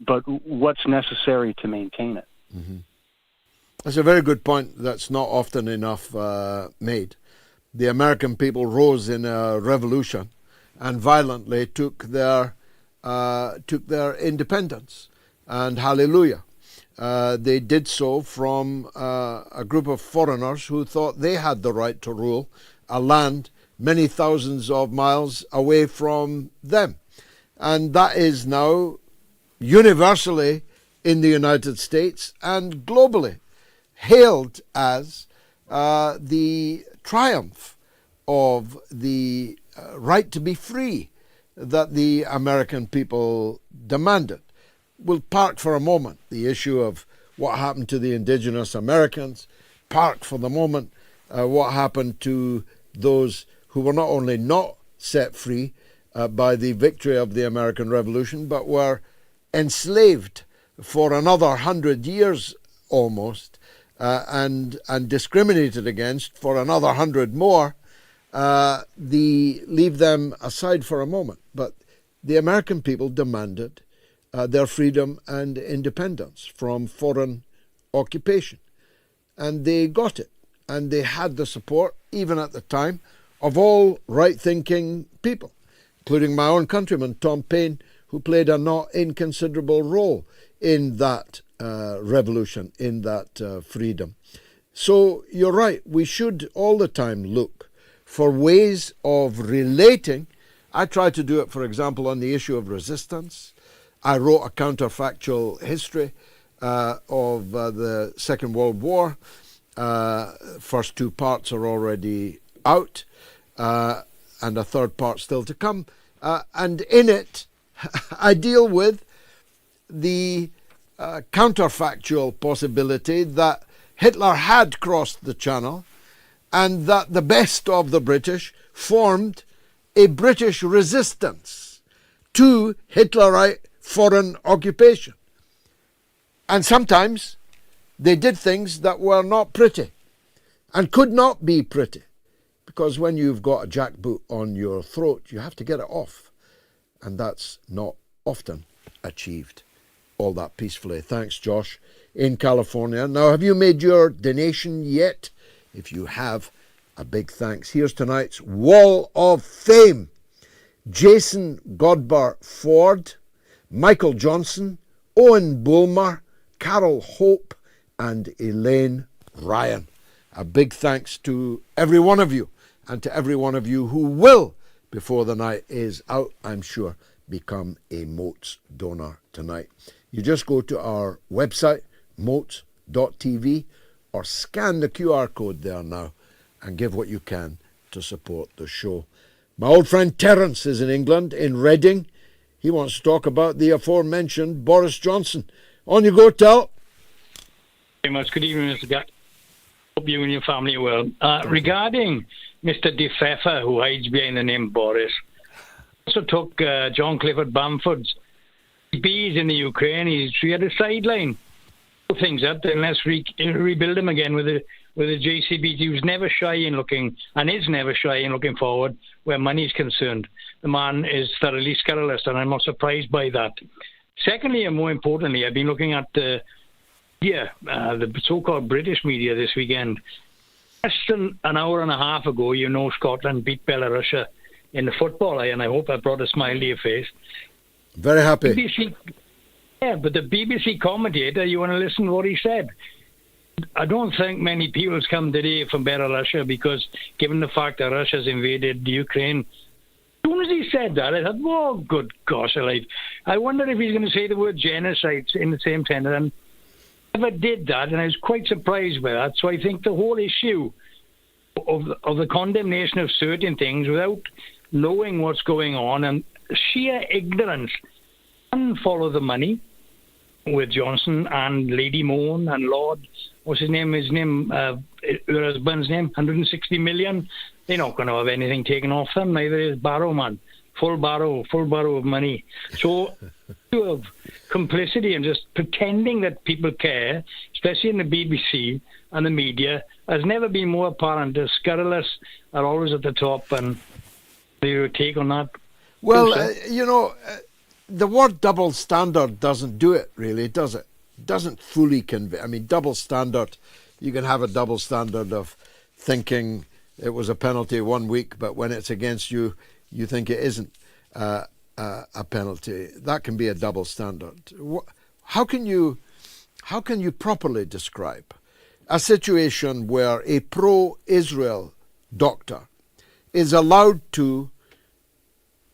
but what's necessary to maintain it. Mm-hmm. That's a very good point. That's not often enough made. The American people rose in a revolution and violently took their independence, and hallelujah. They did so from a group of foreigners who thought they had the right to rule a land many thousands of miles away from them. And that is now universally in the United States and globally hailed as the triumph of the right to be free that the American people demanded. We'll park for a moment the issue of what happened to the indigenous Americans, park for the moment what happened to those who were not only not set free by the victory of the American Revolution, but were enslaved for another 100 years almost, and discriminated against for another 100 more. Leave them aside for a moment. But the American people demanded their freedom and independence from foreign occupation. And they got it. And they had the support, even at the time, of all right-thinking people, including my own countryman, Tom Paine, who played a not inconsiderable role in that revolution, in that freedom. So you're right, we should all the time look for ways of relating. I try to do it, for example, on the issue of resistance. I wrote a counterfactual history of the Second World War. First two parts are already out, and a third part still to come. And in it, I deal with the counterfactual possibility that Hitler had crossed the Channel and that the best of the British formed a British resistance to Hitlerite foreign occupation. And sometimes they did things that were not pretty and could not be pretty, because when you've got a jackboot on your throat, you have to get it off. And that's not often achieved all that peacefully. Thanks, Josh, in California. Now, have you made your donation yet? If you have, a big thanks. Here's tonight's Wall of Fame. Jason Godber Ford, Michael Johnson, Owen Bulmer, Carol Hope, and Elaine Ryan. A big thanks to every one of you, and to every one of you who will, before the night is out, I'm sure, become a Moats donor tonight. You just go to our website, moats.tv, or scan the QR code there now and give what you can to support the show. My old friend Terence is in England, in Reading. He wants to talk about the aforementioned Boris Johnson. On you go, Tel. Very much. Good evening, Mr. Gatt. Hope you and your family are well. Regarding Mr. DeFefa, who hides behind the name Boris, also took John Clifford Bamford's bees in the Ukraine. He had a sideline. Things up, then let's rebuild him again with a JCB. He was never shy in looking, and is never shy in looking forward where money is concerned. The man is thoroughly scurrilous, and I'm not surprised by that. Secondly, and more importantly, I've been looking at the so-called British media this weekend. Less than an hour and a half ago, Scotland beat Belarus in the football, and I hope I brought a smile to your face. Very happy. BBC, but the BBC commentator, you want to listen to what he said? I don't think many people's come today from Belarus because, given the fact that Russia's invaded Ukraine, as soon as he said that, I thought, oh, good gosh alive. I wonder if he's going to say the word genocide in the same sentence. And never did that, and I was quite surprised by that. So I think the whole issue of the condemnation of certain things without knowing what's going on and sheer ignorance and follow the money with Johnson and Lady Moon and Lord, what's his name? Her husband's name, 160 million. They're not going to have anything taken off them. Neither is Barrow, man. Full barrow of money. So of complicity and just pretending that people care, especially in the BBC and the media, has never been more apparent. The scurrilous are always at the top, and your take on that? Well, the word double standard doesn't do it, really, does it? It doesn't fully convey. I mean, double standard, you can have a double standard of thinking it was a penalty 1 week, but when it's against you, you think it isn't a penalty. That can be a double standard. How can you properly describe a situation where a pro-Israel doctor is allowed to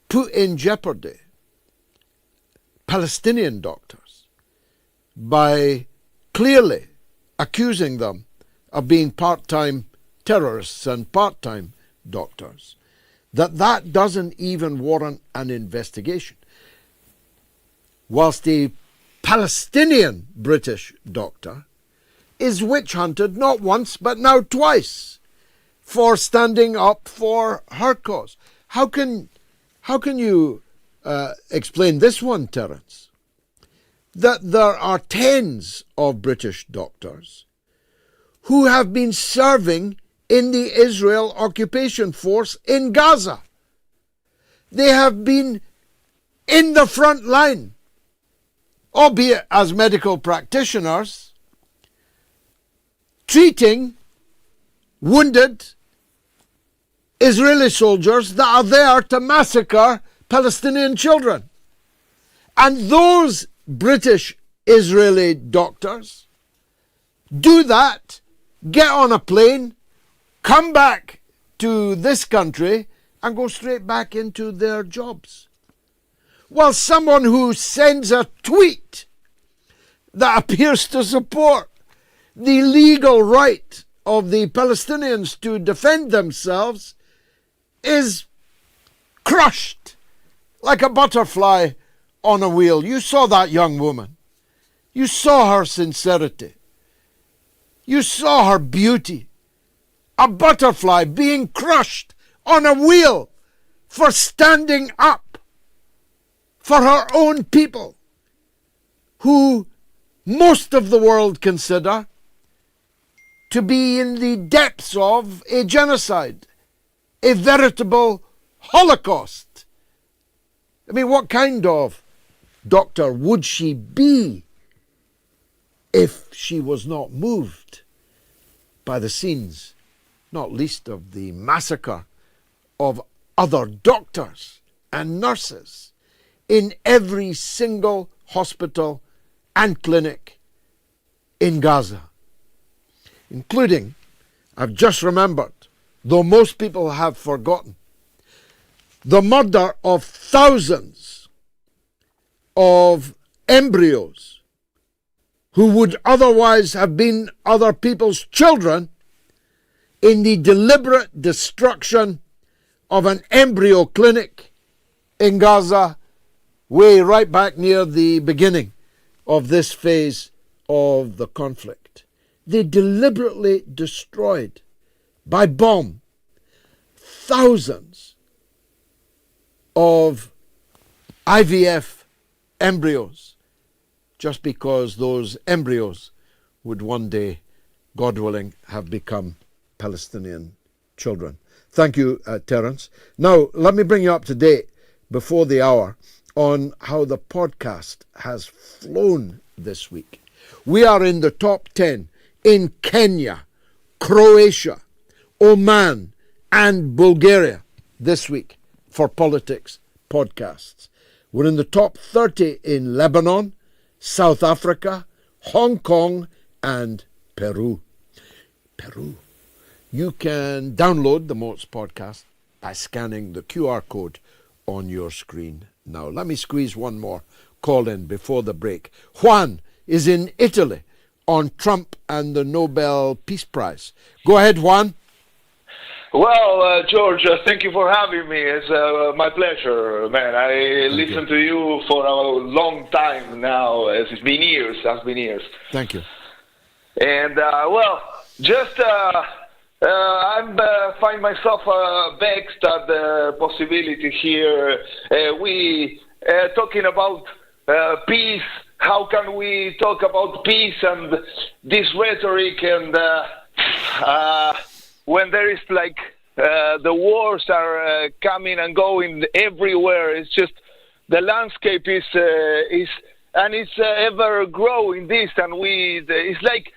put in jeopardy Palestinian doctors by clearly accusing them of being part-time terrorists and part-time doctors? that doesn't even warrant an investigation. Whilst a Palestinian British doctor is witch hunted not once but now twice for standing up for her cause. How can you explain this one, Terence? That there are tens of British doctors who have been serving in the Israel occupation force in Gaza. They have been in the front line, albeit as medical practitioners, treating wounded Israeli soldiers that are there to massacre Palestinian children. And those British Israeli doctors do that, get on a plane, come back to this country and go straight back into their jobs. Well, someone who sends a tweet that appears to support the legal right of the Palestinians to defend themselves is crushed like a butterfly on a wheel. You saw that young woman. You saw her sincerity. You saw her beauty. A butterfly being crushed on a wheel for standing up for her own people, who most of the world consider to be in the depths of a genocide, a veritable Holocaust. I mean, what kind of doctor would she be if she was not moved by the scenes, not least of the massacre of other doctors and nurses in every single hospital and clinic in Gaza, including, I've just remembered, though most people have forgotten, the murder of thousands of embryos who would otherwise have been other people's children in the deliberate destruction of an embryo clinic in Gaza, way right back near the beginning of this phase of the conflict. They deliberately destroyed by bomb thousands of IVF embryos just because those embryos would one day, God willing, have become Palestinian children. Thank you, Terence. Now, let me bring you up to date before the hour on how the podcast has flown this week. We are in the top 10 in Kenya, Croatia, Oman, and Bulgaria this week for politics podcasts. We're in the top 30 in Lebanon, South Africa, Hong Kong, and Peru. You can download the Moats podcast by scanning the QR code on your screen now. Let me squeeze one more call in before the break. Juan is in Italy on Trump and the Nobel Peace Prize. Go ahead, Juan. Well, George, thank you for having me. It's my pleasure, man. I listened to you for a long time now. It's been years. Thank you. And, I find myself vexed at the possibility here. We talking about peace. How can we talk about peace and this rhetoric and when there is like the wars are coming and going everywhere? It's just the landscape is and it's ever growing this, and it's like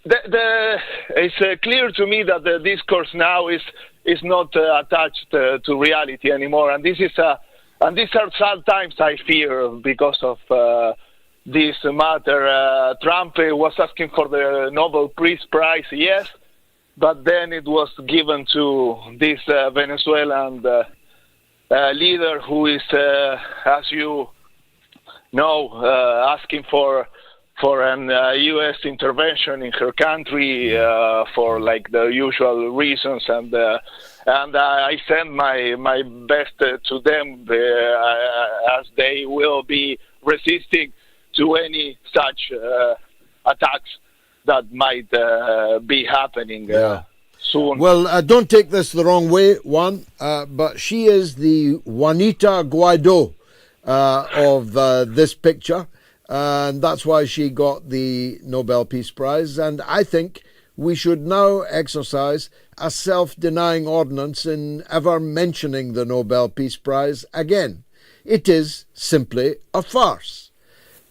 it's clear to me that the discourse now is not attached to reality anymore, and these are sad times, I fear, because of this matter. Trump was asking for the Nobel Peace Prize, yes, but then it was given to this Venezuelan leader who is, as you know, asking for for an U.S. intervention in her country for like the usual reasons, and I send my best to them as they will be resisting to any such attacks that might be happening soon. Well, don't take this the wrong way, Juan, but she is the Juanita Guaido of this picture. And that's why she got the Nobel Peace Prize. And I think we should now exercise a self-denying ordinance in ever mentioning the Nobel Peace Prize again. It is simply a farce.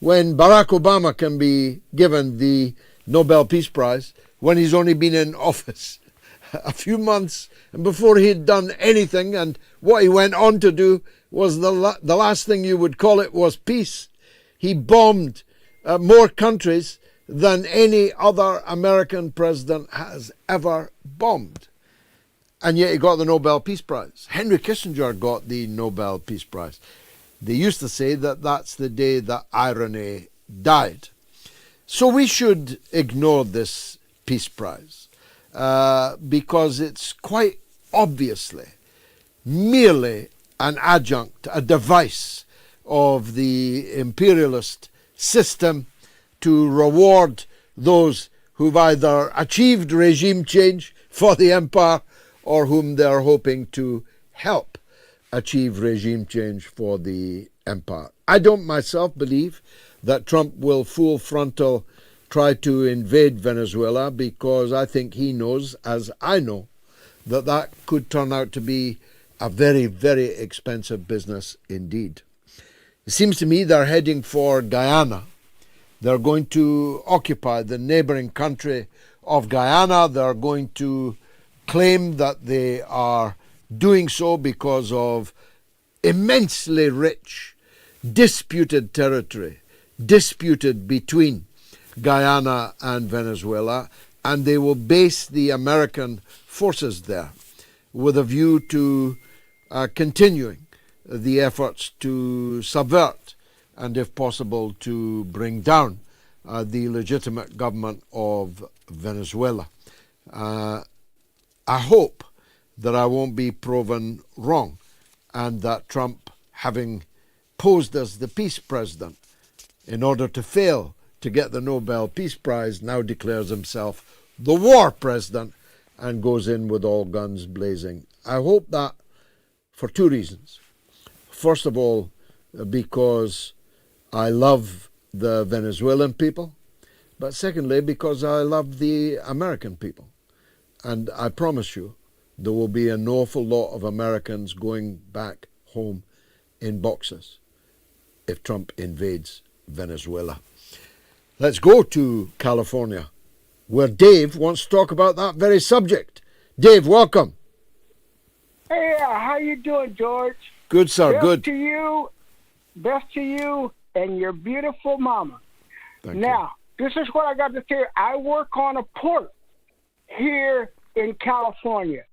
When Barack Obama can be given the Nobel Peace Prize when he's only been in office a few months, and before he'd done anything, and what he went on to do was the last thing you would call it was peace. He bombed more countries than any other American president has ever bombed. And yet he got the Nobel Peace Prize. Henry Kissinger got the Nobel Peace Prize. They used to say that that's the day that irony died. So we should ignore this Peace Prize because it's quite obviously merely an adjunct, a device of the imperialist system to reward those who've either achieved regime change for the empire or whom they're hoping to help achieve regime change for the empire. I don't myself believe that Trump will full frontal try to invade Venezuela, because I think he knows, as I know, that that could turn out to be a very, very expensive business indeed. It seems to me they're heading for Guyana. They're going to occupy the neighboring country of Guyana. They're going to claim that they are doing so because of immensely rich, disputed territory, disputed between Guyana and Venezuela, and they will base the American forces there with a view to continuing the efforts to subvert and, if possible, to bring down the legitimate government of Venezuela. I hope that I won't be proven wrong, and that Trump, having posed as the peace president in order to fail to get the Nobel Peace Prize, now declares himself the war president and goes in with all guns blazing. I hope that for two reasons. First of all, because I love the Venezuelan people, but secondly, because I love the American people. And I promise you, there will be an awful lot of Americans going back home in boxes if Trump invades Venezuela. Let's go to California, where Dave wants to talk about that very subject. Dave, welcome. Hey, how you doing, George? Good, sir. Good. Best to you and your beautiful mama. Thank now, you. This is what I got to say. I work on a port here in California.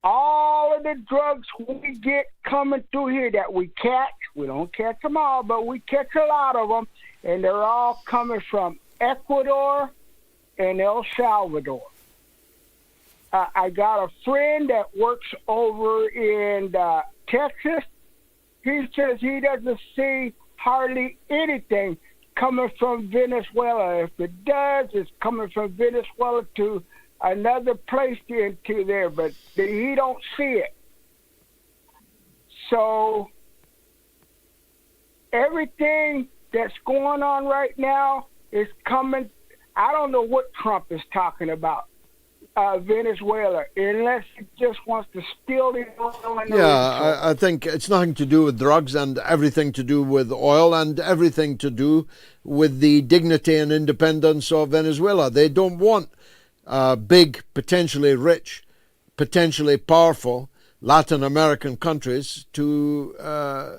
All of the drugs we get coming through here that we catch, we don't catch them all, but we catch a lot of them, and they're all coming from Ecuador and El Salvador. I got a friend that works over in Texas. He says he doesn't see hardly anything coming from Venezuela. If it does, it's coming from Venezuela to another place into there, but he don't see it. So everything that's going on right now is coming. I don't know what Trump is talking about. Venezuela, unless he just wants to steal the oil. Yeah, I think it's nothing to do with drugs and everything to do with oil and everything to do with the dignity and independence of Venezuela. They don't want big, potentially rich, potentially powerful Latin American countries to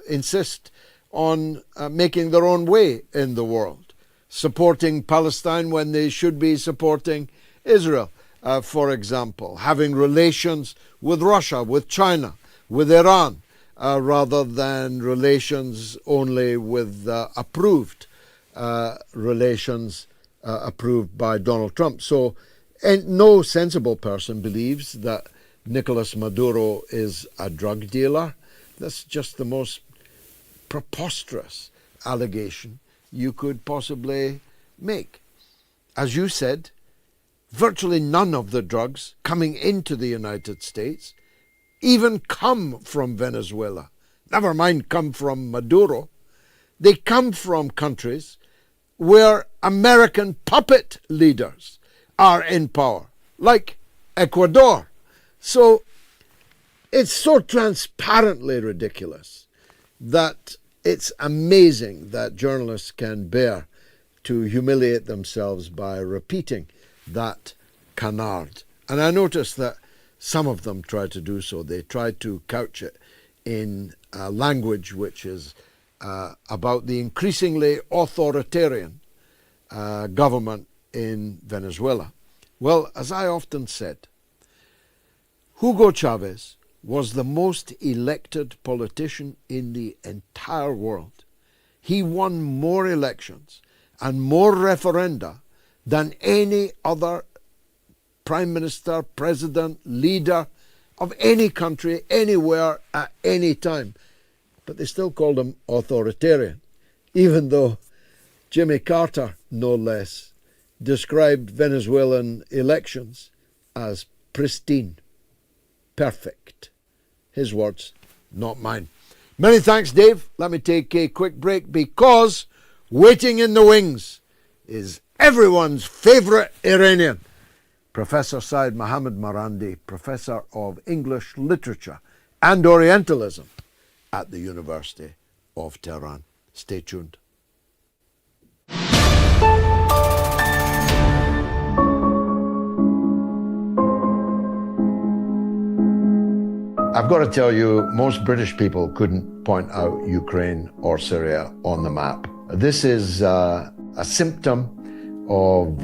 insist on making their own way in the world, supporting Palestine when they should be supporting Israel. For example, having relations with Russia, with China, with Iran, rather than relations only with approved relations approved by Donald Trump. So no sensible person believes that Nicolas Maduro is a drug dealer. That's just the most preposterous allegation you could possibly make. As you said, virtually none of the drugs coming into the United States even come from Venezuela. Never mind come from Maduro. They come from countries where American puppet leaders are in power, like Ecuador. So it's so transparently ridiculous that it's amazing that journalists can bear to humiliate themselves by repeating that canard. And I noticed that some of them try to do so. They try to couch it in a language which is about the increasingly authoritarian government in Venezuela. Well, as I often said, Hugo Chavez was the most elected politician in the entire world. He won more elections and more referenda than any other prime minister, president, leader of any country, anywhere, at any time. But they still called him authoritarian, even though Jimmy Carter, no less, described Venezuelan elections as pristine, perfect. His words, not mine. Many thanks, Dave. Let me take a quick break because waiting in the wings is everyone's favourite Iranian, Professor Seyed Marandi, Professor of English Literature and Orientalism at the University of Tehran. Stay tuned. I've got to tell you, most British people couldn't point out Ukraine or Syria on the map. This is a symptom of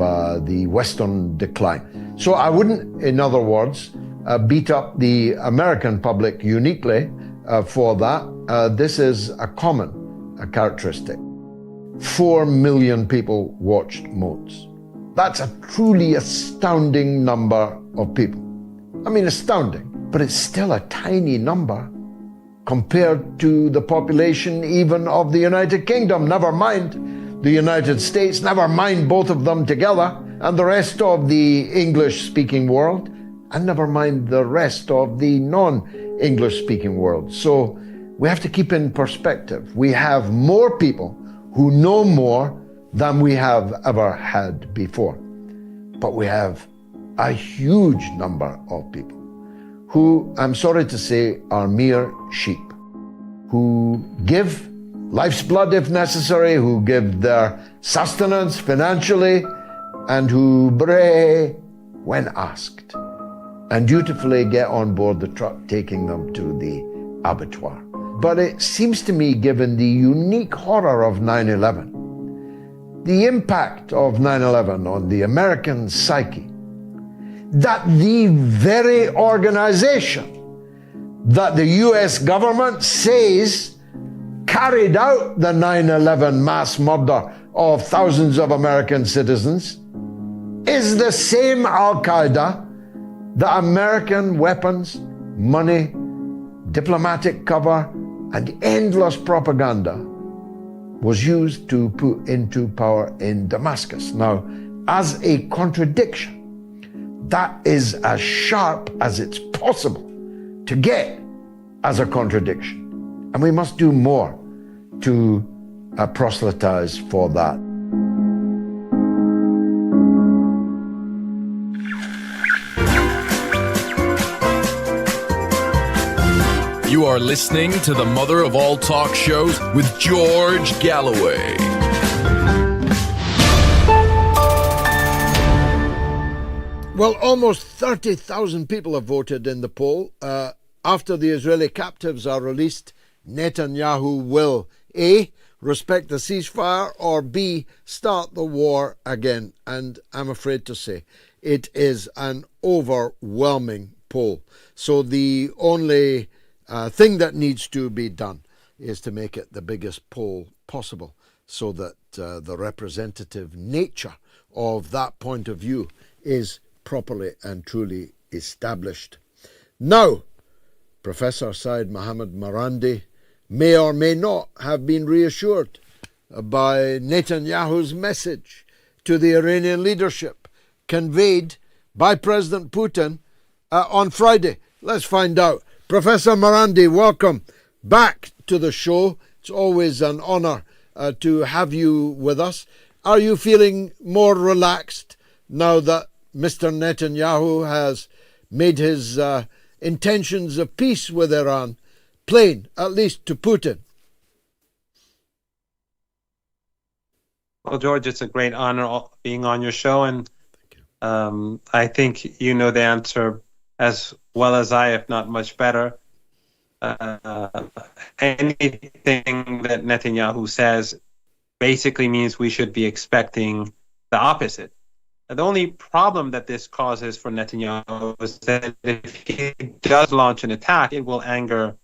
the Western decline. So I wouldn't, in other words, beat up the American public uniquely for that. This is a common characteristic. 4 million people watched Moats. That's a truly astounding number of people. I mean, astounding. But it's still a tiny number compared to the population even of the United Kingdom, never mind the United States, never mind both of them together, and the rest of the English-speaking world, and never mind the rest of the non-English-speaking world. So we have to keep in perspective. We have more people who know more than we have ever had before. But we have a huge number of people who, I'm sorry to say, are mere sheep, who give life's blood if necessary, who give their sustenance financially, and who bray when asked, and dutifully get on board the truck taking them to the abattoir. But it seems to me, given the unique horror of 9/11, the impact of 9/11 on the American psyche, that the very organization that the US government says carried out the 9/11 mass murder of thousands of American citizens is the same Al-Qaeda that American weapons, money, diplomatic cover, and endless propaganda was used to put into power in Damascus. Now, as a contradiction, that is as sharp as it's possible to get as a contradiction. And we must do more to proselytize for that. You are listening to the mother of all talk shows with George Galloway. Well, almost 30,000 people have voted in the poll. After the Israeli captives are released, Netanyahu will A, respect the ceasefire, or B, start the war again. And I'm afraid to say it is an overwhelming poll. So the only thing that needs to be done is to make it the biggest poll possible so that the representative nature of that point of view is properly and truly established. Now, Professor Seyed Marandi may or may not have been reassured by Netanyahu's message to the Iranian leadership conveyed by President Putin on Friday. Let's find out. Professor Marandi, welcome back to the show. It's always an honor to have you with us. Are you feeling more relaxed now that Mr. Netanyahu has made his intentions of peace with Iran plain, at least to Putin? Well, George, it's a great honor being on your show, and I think you know the answer as well as I, if not much better. Anything that Netanyahu says basically means we should be expecting the opposite. And the only problem that this causes for Netanyahu is that if he does launch an attack, it will anger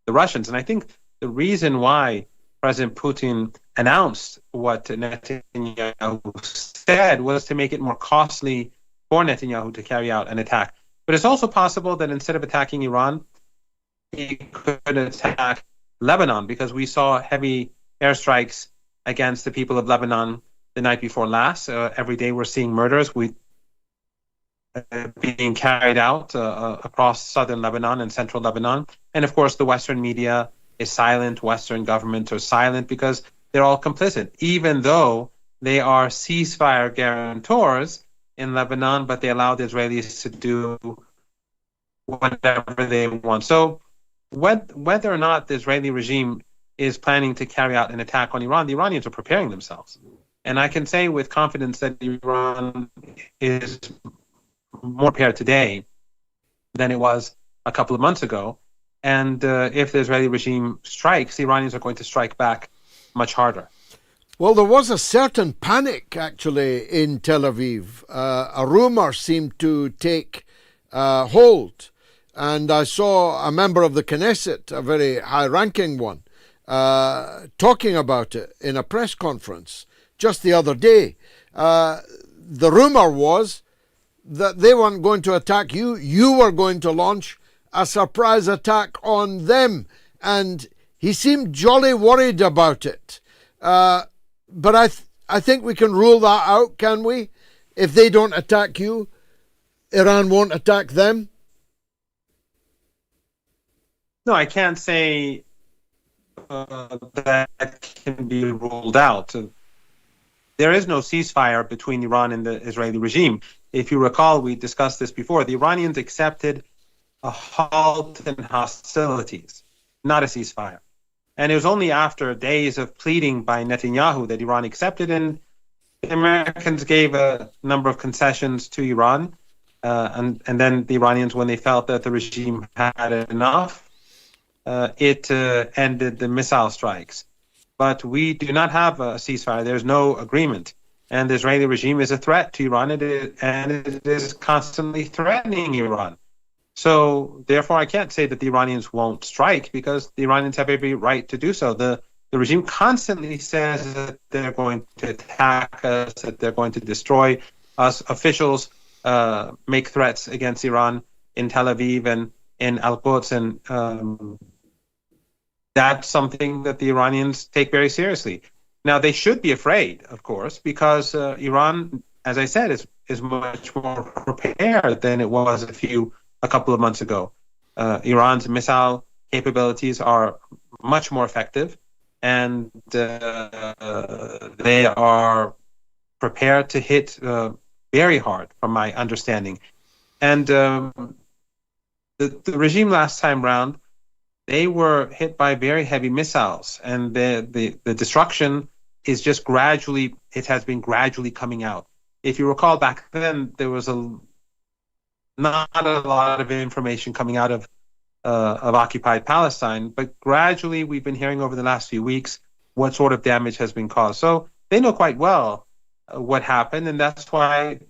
the Russians. And I think the reason why President Putin announced what Netanyahu said was to make it more costly for Netanyahu to carry out an attack. But it's also possible that instead of attacking Iran, he could attack Lebanon, because we saw heavy airstrikes against the people of Lebanon the night before last. Every day we're seeing murders being carried out across southern Lebanon and central Lebanon. And of course, the Western media is silent. Western governments are silent because they're all complicit, even though they are ceasefire guarantors in Lebanon, but they allow the Israelis to do whatever they want. So whether or not the Israeli regime is planning to carry out an attack on Iran, the Iranians are preparing themselves. And I can say with confidence that Iran is more prepared today than it was a couple of months ago. And if the Israeli regime strikes, the Iranians are going to strike back much harder. Well, there was a certain panic, actually, in Tel Aviv. A rumor seemed to take hold. And I saw a member of the Knesset, a very high-ranking one, talking about it in a press conference just the other day. The rumor was that they weren't going to attack you. You were going to launch a surprise attack on them. And he seemed jolly worried about it. But I think we can rule that out, can we? If they don't attack you, Iran won't attack them? No, I can't say that can be ruled out. There is no ceasefire between Iran and the Israeli regime. If you recall, we discussed this before. The Iranians accepted a halt in hostilities, not a ceasefire. And it was only after days of pleading by Netanyahu that Iran accepted, and the Americans gave a number of concessions to Iran. And then the Iranians, when they felt that the regime had enough, it ended the missile strikes. But we do not have a ceasefire. There's no agreement. And the Israeli regime is a threat to Iran, and it is constantly threatening Iran. So therefore, I can't say that the Iranians won't strike, because the Iranians have every right to do so. The regime constantly says that they're going to attack us, that they're going to destroy us. Officials make threats against Iran in Tel Aviv and in Al-Quds, and that's something that the Iranians take very seriously. Now, they should be afraid, of course, because Iran, as I said, is much more prepared than it was a couple of months ago. Iran's missile capabilities are much more effective, and they are prepared to hit very hard, from my understanding. And the regime last time round, they were hit by very heavy missiles, and the destruction is just has been gradually coming out. If you recall, back then there was not a lot of information coming out of occupied Palestine, but gradually we've been hearing over the last few weeks what sort of damage has been caused. So they know quite well what happened, and that's why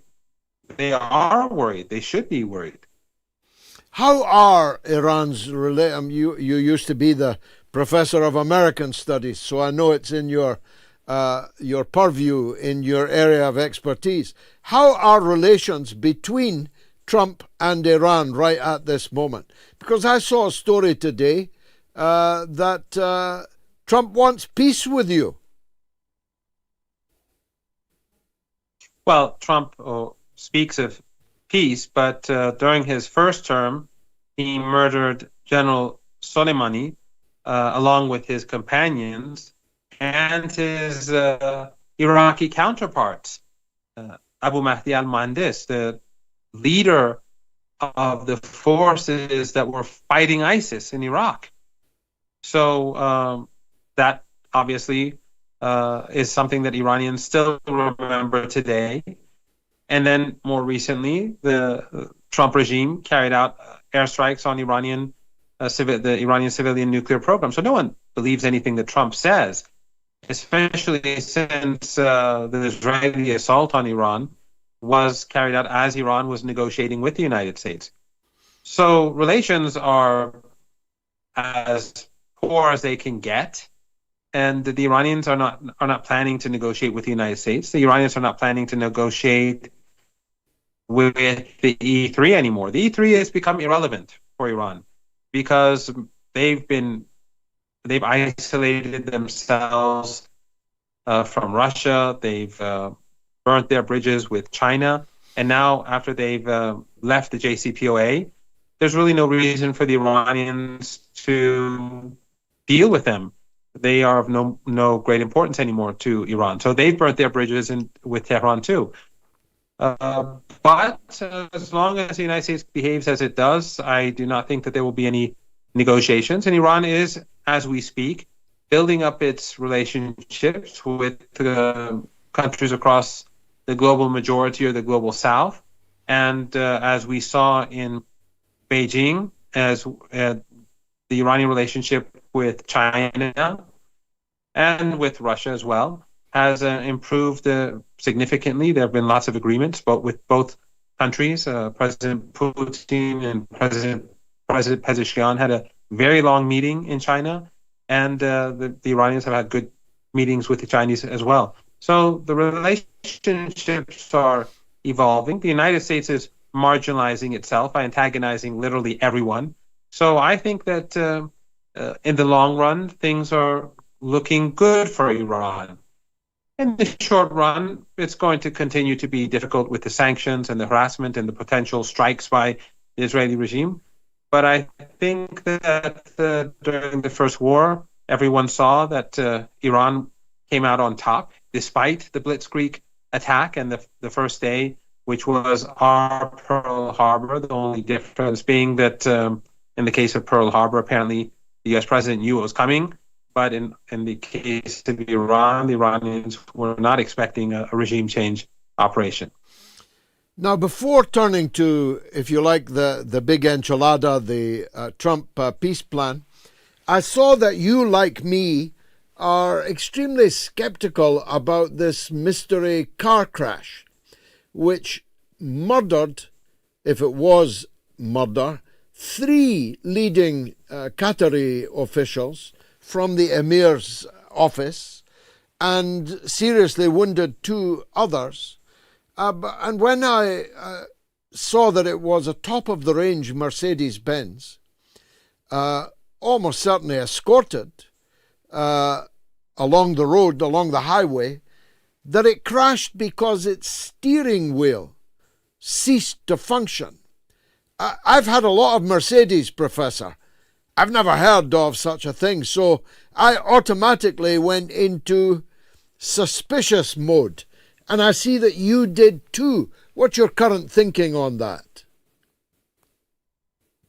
they are worried. They should be worried. How are Iran's you used to be the professor of American studies, so I know it's in your purview, in your area of expertise. How are relations between Trump and Iran right at this moment? Because I saw a story today that Trump wants peace with you. Well, Trump speaks of peace, but during his first term, he murdered General Soleimani along with his companions and his Iraqi counterparts. Abu Mahdi al-Muhandis, the leader of the forces that were fighting ISIS in Iraq. So that obviously is something that Iranians still remember today. And then more recently, the Trump regime carried out airstrikes on the Iranian civilian nuclear program. So no one believes anything that Trump says, especially since the Israeli assault on Iran was carried out as Iran was negotiating with the United States. So relations are as poor as they can get. And the Iranians are not planning to negotiate with the United States. The Iranians are not planning to negotiate with the E3 anymore. The E3 has become irrelevant for Iran because they've isolated themselves from Russia. They've burnt their bridges with China, and now after they've left the JCPOA, there's really no reason for the Iranians to deal with them. They are of no great importance anymore to Iran. So they've burnt their bridges with Tehran too. But as long as the United States behaves as it does, I do not think that there will be any negotiations. And Iran is, as we speak, building up its relationships with countries across the global majority or the global south. And as we saw in Beijing, as the Iranian relationship with China and with Russia as well has improved significantly. There have been lots of agreements, but with both countries. President Putin and President Pezeshkian had a very long meeting in China, and the Iranians have had good meetings with the Chinese as well. So the relationships are evolving. The United States is marginalizing itself by antagonizing literally everyone. So I think that in the long run, things are looking good for Iran. In the short run, it's going to continue to be difficult with the sanctions and the harassment and the potential strikes by the Israeli regime. But I think that during the first war, everyone saw that Iran came out on top, despite the Blitzkrieg attack and the first day, which was our Pearl Harbor, the only difference being that in the case of Pearl Harbor, apparently the U.S. president knew it was coming. But in the case of Iran, the Iranians were not expecting a regime change operation. Now, before turning to, if you like, the big enchilada, the Trump peace plan, I saw that you, like me, are extremely skeptical about this mystery car crash, which murdered, if it was murder, 3 leading Qatari officials from the Emir's office and seriously wounded 2 others. And when I saw that it was a top-of-the-range Mercedes-Benz, almost certainly escorted along the road, along the highway, that it crashed because its steering wheel ceased to function. I've had a lot of Mercedes, Professor. I've never heard of such a thing, so I automatically went into suspicious mode. And I see that you did too. What's your current thinking on that?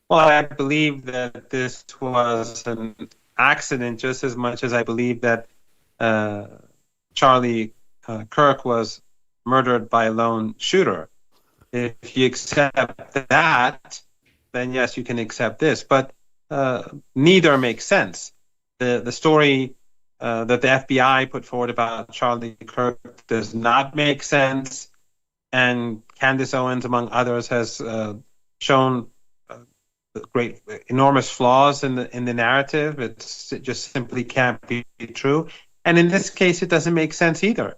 Well, I believe that this was an accident just as much as I believe that Charlie Kirk was murdered by a lone shooter. If you accept that, then yes, you can accept this. But neither makes sense. The story that the FBI put forward about Charlie Kirk does not make sense, and Candaceowens, among others, has shown great, enormous flaws in the narrative. It just simply can't be true. And in this case, it doesn't make sense either.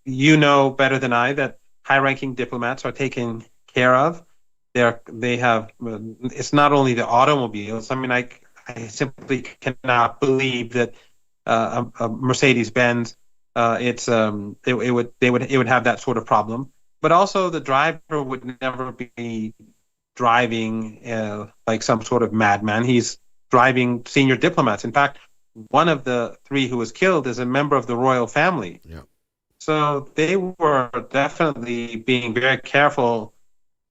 You know better than I that high-ranking diplomats are taken care of. They have. It's not only the automobiles. I mean, I simply cannot believe that a Mercedes-Benz. It would have that sort of problem. But also, the driver would never be driving like some sort of madman. He's driving senior diplomats. In fact, one of the three who was killed is a member of the royal family. Yeah. So they were definitely being very careful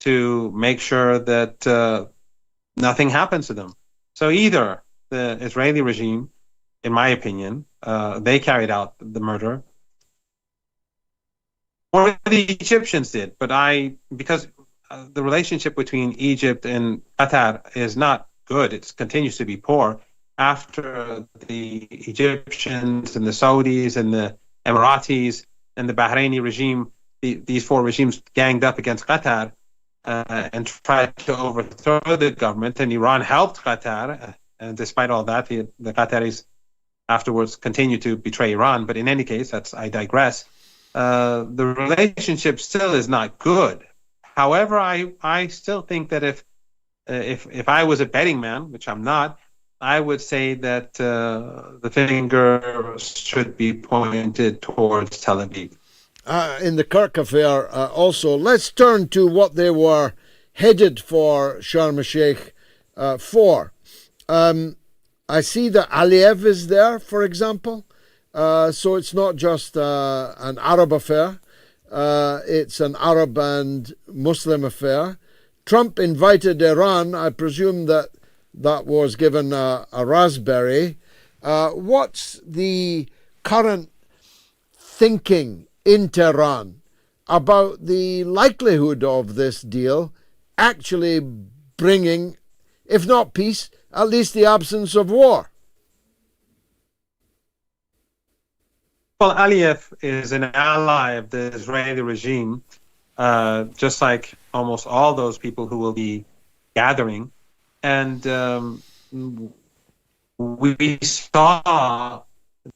to make sure that nothing happens to them. So either the Israeli regime, in my opinion, they carried out the murder, or the Egyptians did. But because the relationship between Egypt and Qatar is not good, it continues to be poor. After the Egyptians and the Saudis and the Emiratis and the Bahraini regime, these four regimes ganged up against Qatar and tried to overthrow the government, and Iran helped Qatar. And despite all that, the Qataris afterwards continued to betray Iran. But in any case, I digress. The relationship still is not good. However, I still think that if I was a betting man, which I'm not, I would say that the finger should be pointed towards Tel Aviv. In the Kirk affair also, let's turn to what they were headed for Sharm el-Sheikh for. I see that Aliyev is there, for example. So it's not just an Arab affair. It's an Arab and Muslim affair. Trump invited Iran. I presume that was given a raspberry. What's the current thinking in Tehran about the likelihood of this deal actually bringing, if not peace, at least the absence of war? Well, Aliyev is an ally of the Israeli regime, just like almost all those people who will be gathering. And we saw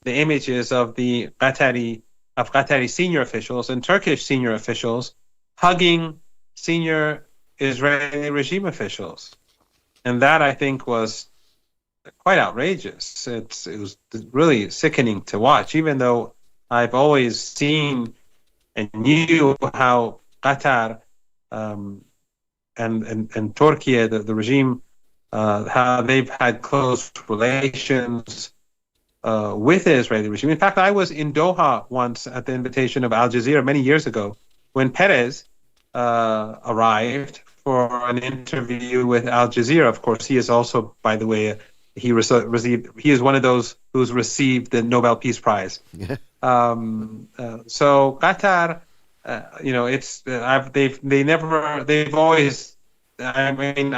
the images of the Qatari senior officials and Turkish senior officials hugging senior Israeli regime officials. And that, I think, was quite outrageous. It was really sickening to watch, even though I've always seen and knew how Qatar and Turkey, the regime, how they've had close relations with the Israeli regime. In fact, I was in Doha once at the invitation of Al Jazeera many years ago when Perez arrived for an interview with Al Jazeera. Of course, he is also, by the way, he is one of those who's received the Nobel Peace Prize. Yeah. So Qatar, they've always. I mean,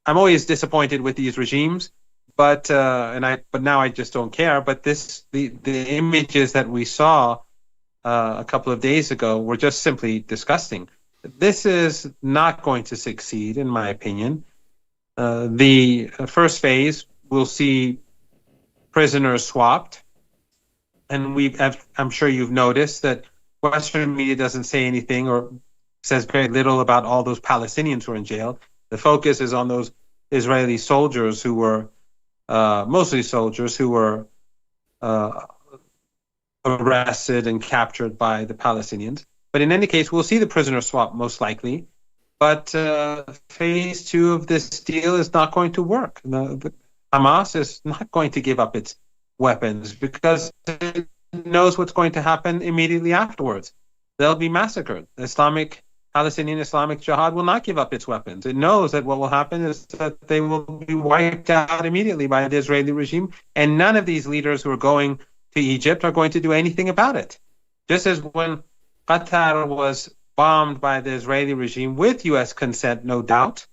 I'm always disappointed with these regimes, but now I just don't care. But the images that we saw a couple of days ago were just simply disgusting. This is not going to succeed, in my opinion. The first phase, we'll see prisoners swapped, and I'm sure you've noticed that Western media doesn't say anything or says very little about all those Palestinians who are in jail. The focus is on those Israeli soldiers who were mostly soldiers who were arrested and captured by the Palestinians. But in any case, we'll see the prisoner swap most likely. But phase 2 of this deal is not going to work. The Hamas is not going to give up its weapons because it knows what's going to happen immediately afterwards. They'll be massacred. Palestinian Islamic Jihad will not give up its weapons. It knows that what will happen is that they will be wiped out immediately by the Israeli regime, and none of these leaders who are going to Egypt are going to do anything about it. Just as when Qatar was bombed by the Israeli regime with U.S. consent, no doubt,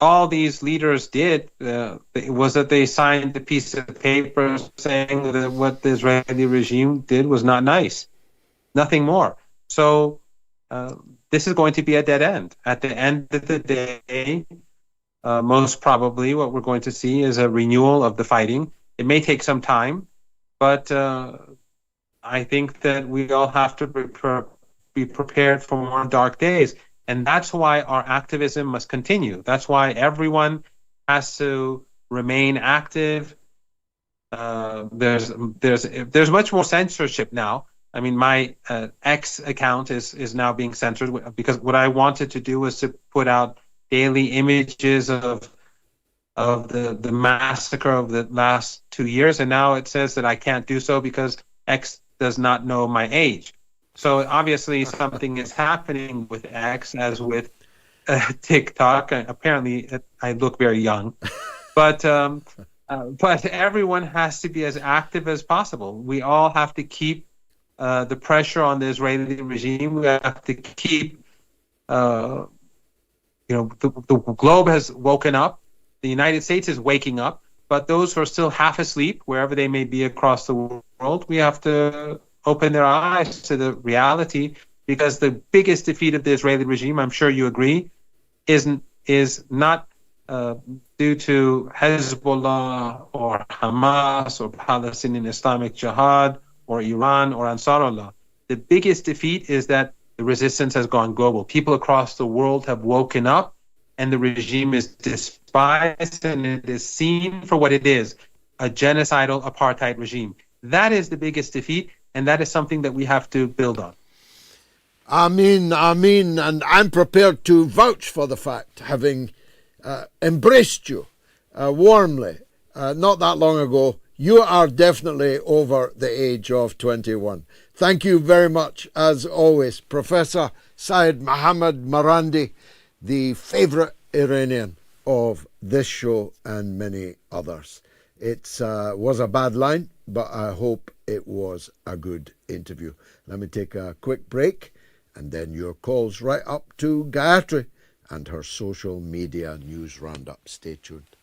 all these leaders did was that they signed a piece of paper saying that what the Israeli regime did was not nice. Nothing more. So this is going to be a dead end. At the end of the day, most probably what we're going to see is a renewal of the fighting. It may take some time, but I think that we all have to be prepared for more dark days. And that's why our activism must continue. That's why everyone has to remain active. There's much more censorship now. I mean, my X account is now being censored because what I wanted to do was to put out daily images of the massacre of the last 2 years, and now it says that I can't do so because X does not know my age. So obviously something is happening with X as with TikTok. Apparently I look very young, but everyone has to be as active as possible. We all have to keep the pressure on the Israeli regime. We have to keep, the globe has woken up. The United States is waking up, but those who are still half asleep, wherever they may be across the world, we have to open their eyes to the reality, because the biggest defeat of the Israeli regime, I'm sure you agree, is not due to Hezbollah or Hamas or Palestinian Islamic Jihad or Iran or Ansarullah. The biggest defeat is that the resistance has gone global. People across the world have woken up, and the regime is despised, and it is seen for what it is, a genocidal apartheid regime. That is the biggest defeat, and that is something that we have to build on. Amen, and I'm prepared to vouch for the fact, having embraced you warmly not that long ago. You are definitely over the age of 21. Thank you very much, as always, Professor Seyed Marandi, the favourite Iranian of this show and many others. It was a bad line, but I hope it was a good interview. Let me take a quick break, and then your calls right up to Gayatri and her social media news roundup. Stay tuned.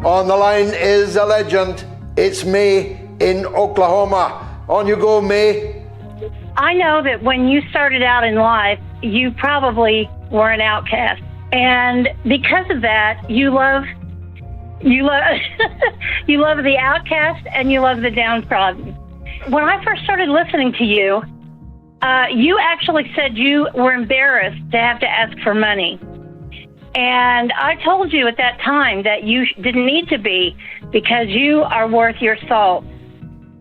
On the line is a legend. It's May in Oklahoma. On you go, May. I know that when you started out in life, you probably were an outcast. And because of that, you love you love the outcast and you love the downtrodden. When I first started listening to you, you actually said you were embarrassed to have to ask for money. And I told you at that time that you didn't need to be, because you are worth your salt.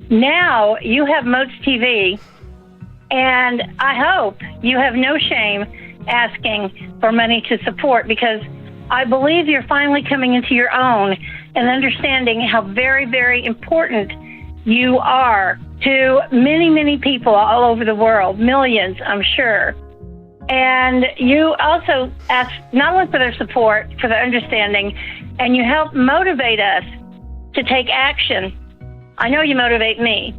Now you have Moats TV, and I hope you have no shame asking for money to support, because I believe you're finally coming into your own and understanding how very, very important you are to many, many people all over the world, millions, I'm sure. And you also ask not only for their support, for their understanding, and you help motivate us to take action. I know you motivate me.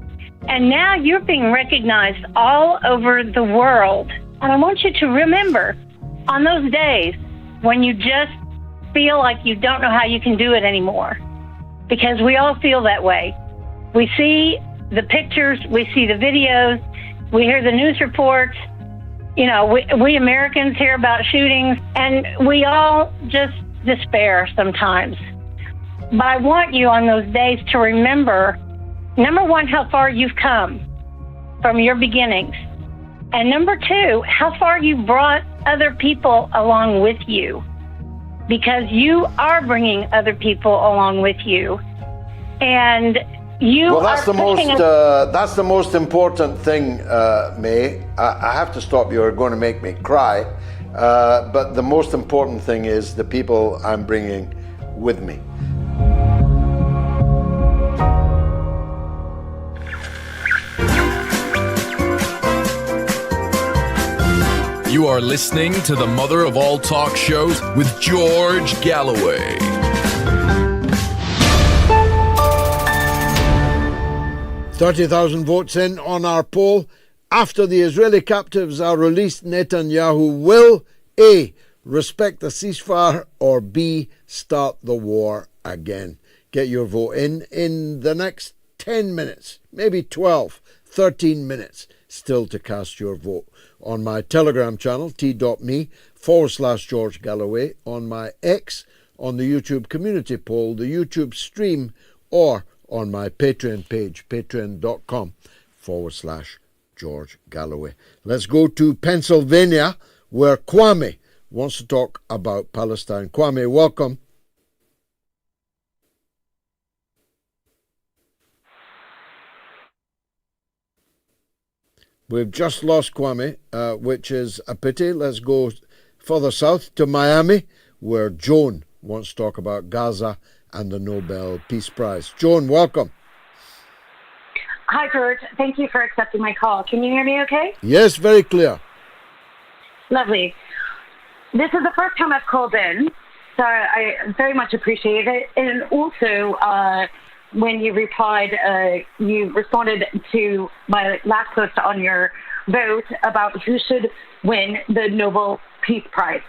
And now you're being recognized all over the world. And I want you to remember, on those days when you just feel like you don't know how you can do it anymore, because we all feel that way. We see the pictures, we see the videos, we hear the news reports. You know, we Americans hear about shootings, and we all just despair sometimes. But I want you on those days to remember, number one, how far you've come from your beginnings. And number two, how far you brought other people along with you. Because you are bringing other people along with you. And you well, that's the most important thing, May. I have to stop you. You're going to make me cry. But the most important thing is the people I'm bringing with me. You are listening to the mother of all talk shows with George Galloway. 30,000 votes in on our poll. After the Israeli captives are released, Netanyahu will A, respect the ceasefire, or B, start the war again. Get your vote in the next 10 minutes, maybe 12, 13 minutes still to cast your vote on my Telegram channel, t.me/George Galloway, on my X, on the YouTube community poll, the YouTube stream, or on my Patreon page, patreon.com/George Galloway. Let's go to Pennsylvania, where Kwame wants to talk about Palestine. Kwame, welcome. We've just lost Kwame, which is a pity. Let's go further south to Miami, where Joan wants to talk about Gaza and the Nobel Peace Prize. Joan, welcome. Hi, George. Thank you for accepting my call. Can you hear me okay? Yes, very clear. Lovely. This is the first time I've called in, so I very much appreciate it. And also, when you replied, you responded to my last post on your vote about who should win the Nobel Peace Prize.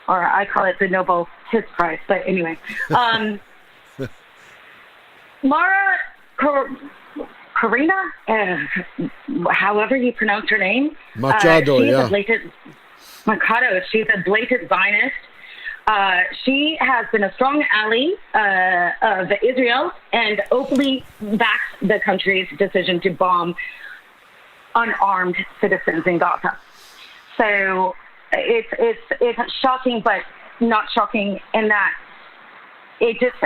Or I call it the Nobel His Prize, but anyway. Mara Karina, however you pronounce her name. Machado, yeah. Machado, she's a blatant Zionist. She has been a strong ally of Israel and openly backs the country's decision to bomb unarmed citizens in Gaza. So it's shocking, but not shocking in that it just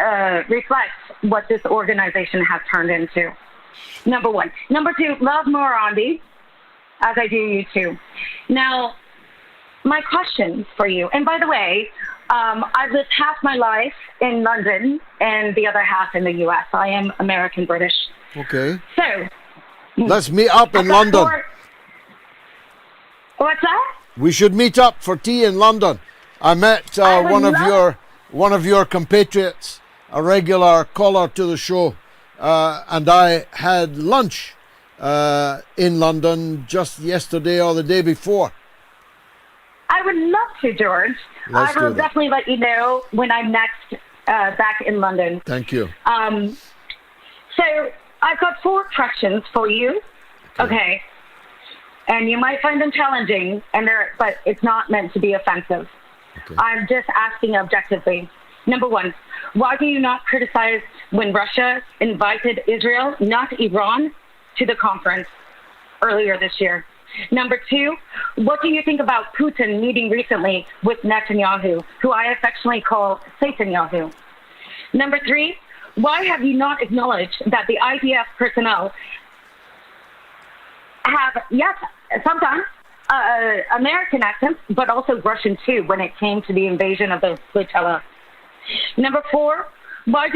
reflects what this organization has turned into. Number one. Number two, love Marandi, as I do you too. Now, my question for you, and by the way, I've lived half my life in London and the other half in the U.S. I am American-British. Okay. So, let's meet up in London. What's that? We should meet up for tea in London. I met one of your compatriots, a regular caller to the show, and I had lunch in London just yesterday or the day before. I would love to, George. I will definitely let you know when I'm next back in London. Thank you. So I've got 4 questions for you. Okay. And you might find them challenging, but it's not meant to be offensive. Okay. I'm just asking objectively. Number 1, why do you not criticize when Russia invited Israel, not Iran, to the conference earlier this year? Number 2, what do you think about Putin meeting recently with Netanyahu, who I affectionately call Satanyahu? Number 3, why have you not acknowledged that the IDF personnel have, yes, sometimes American accents, but also Russian too when it came to the invasion of the flotilla? Number 4, why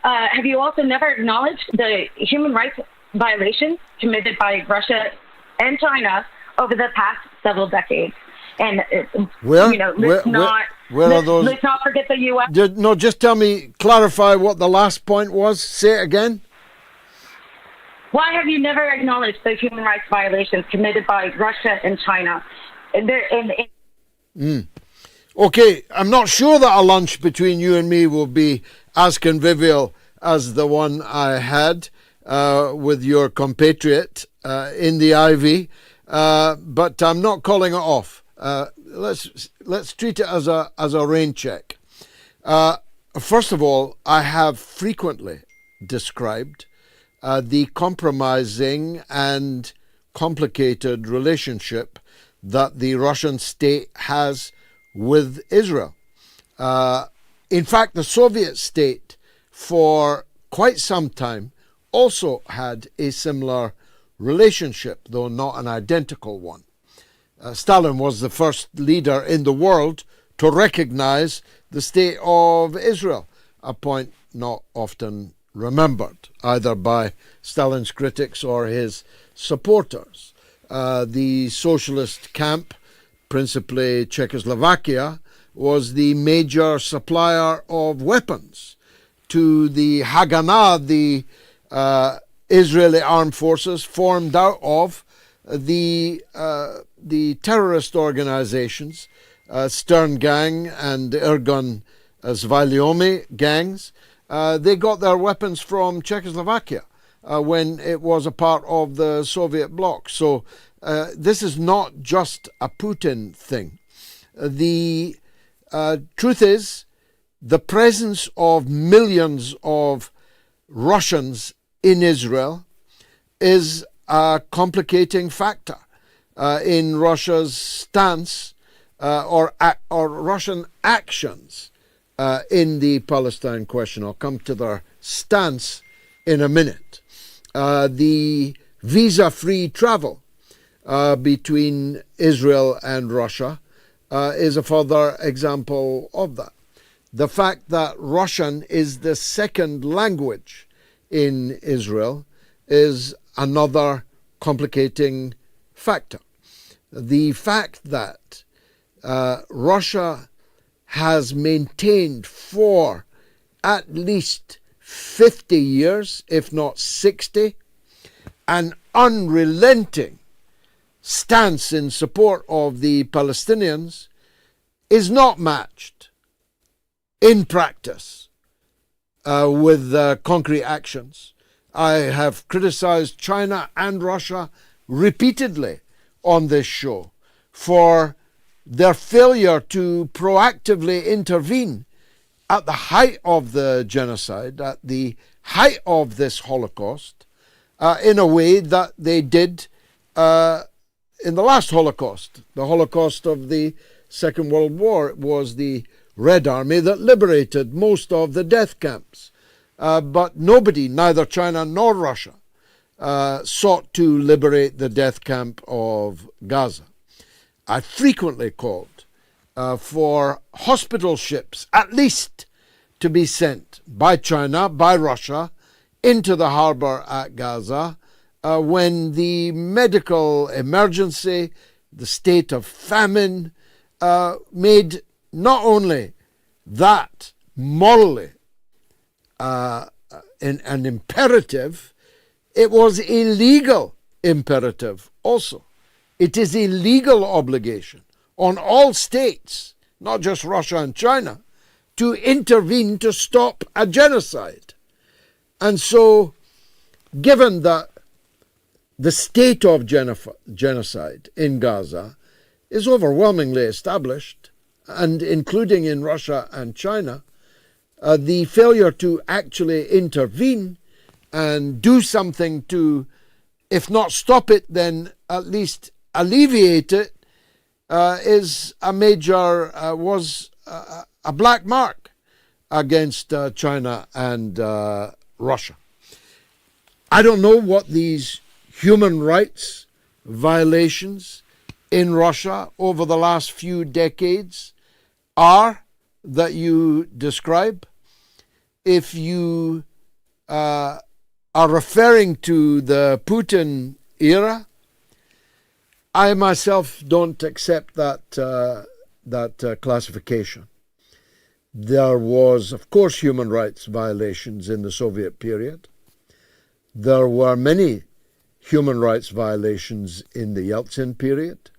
have you also never acknowledged the human rights violations committed by Russia and China over the past several decades? And let's not forget the U.S. No, just tell me, clarify what the last point was. Say it again. Why have you never acknowledged the human rights violations committed by Russia and China? Okay, I'm not sure that a lunch between you and me will be as convivial as the one I had with your compatriot in the Ivy, but I'm not calling it off. Let's treat it as a rain check. First of all, I have frequently described the compromising and complicated relationship that the Russian state has with Israel. In fact, the Soviet state for quite some time also had a similar relationship, though not an identical one. Stalin was the first leader in the world to recognize the state of Israel, a point not often remembered, either by Stalin's critics or his supporters. The socialist camp, principally Czechoslovakia, was the major supplier of weapons to the Haganah, the Israeli armed forces formed out of the terrorist organizations, Stern Gang and Irgun Zvailyomi gangs, They got their weapons from Czechoslovakia when it was a part of the Soviet bloc. So this is not just a Putin thing. The truth is, the presence of millions of Russians in Israel is a complicating factor in Russia's stance or Russian actions in the Palestine question. I'll come to their stance in a minute. The visa-free travel between Israel and Russia is a further example of that. The fact that Russian is the second language in Israel is another complicating factor. The fact that Russia has maintained for at least 50 years, if not 60, an unrelenting stance in support of the Palestinians is not matched in practice with concrete actions. I have criticized China and Russia repeatedly on this show for their failure to proactively intervene at the height of the genocide, at the height of this Holocaust, in a way that they did in the last Holocaust, the Holocaust of the Second World War. It was the Red Army that liberated most of the death camps. But nobody, neither China nor Russia, sought to liberate the death camp of Gaza. I frequently called for hospital ships, at least, to be sent by China, by Russia, into the harbor at Gaza when the medical emergency, the state of famine, made not only that morally an imperative, it was a legal imperative also. It is a legal obligation on all states, not just Russia and China, to intervene to stop a genocide. And so, given that the state of genocide in Gaza is overwhelmingly established, and including in Russia and China, the failure to actually intervene and do something to, if not stop it, then at least alleviate it, is a major, was a black mark against China and Russia. I don't know what these human rights violations in Russia over the last few decades are that you describe. If you are referring to the Putin era, I myself don't accept that classification. There was, of course, human rights violations in the Soviet period. There were many human rights violations in the Yeltsin period.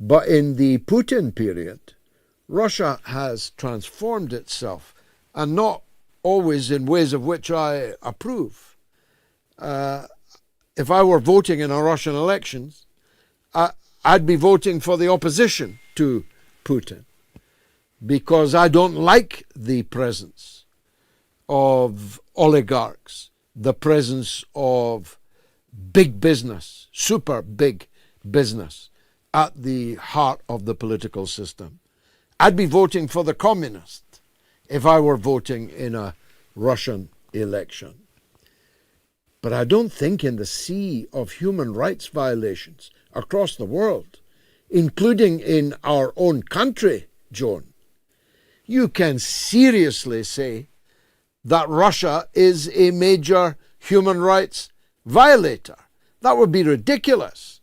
But in the Putin period, Russia has transformed itself, and not always in ways of which I approve. If I were voting in a Russian elections, I'd be voting for the opposition to Putin, because I don't like the presence of oligarchs, the presence of big business, super big business, at the heart of the political system. I'd be voting for the communist if I were voting in a Russian election. But I don't think in the sea of human rights violations across the world, including in our own country, Joan, you can seriously say that Russia is a major human rights violator. That would be ridiculous.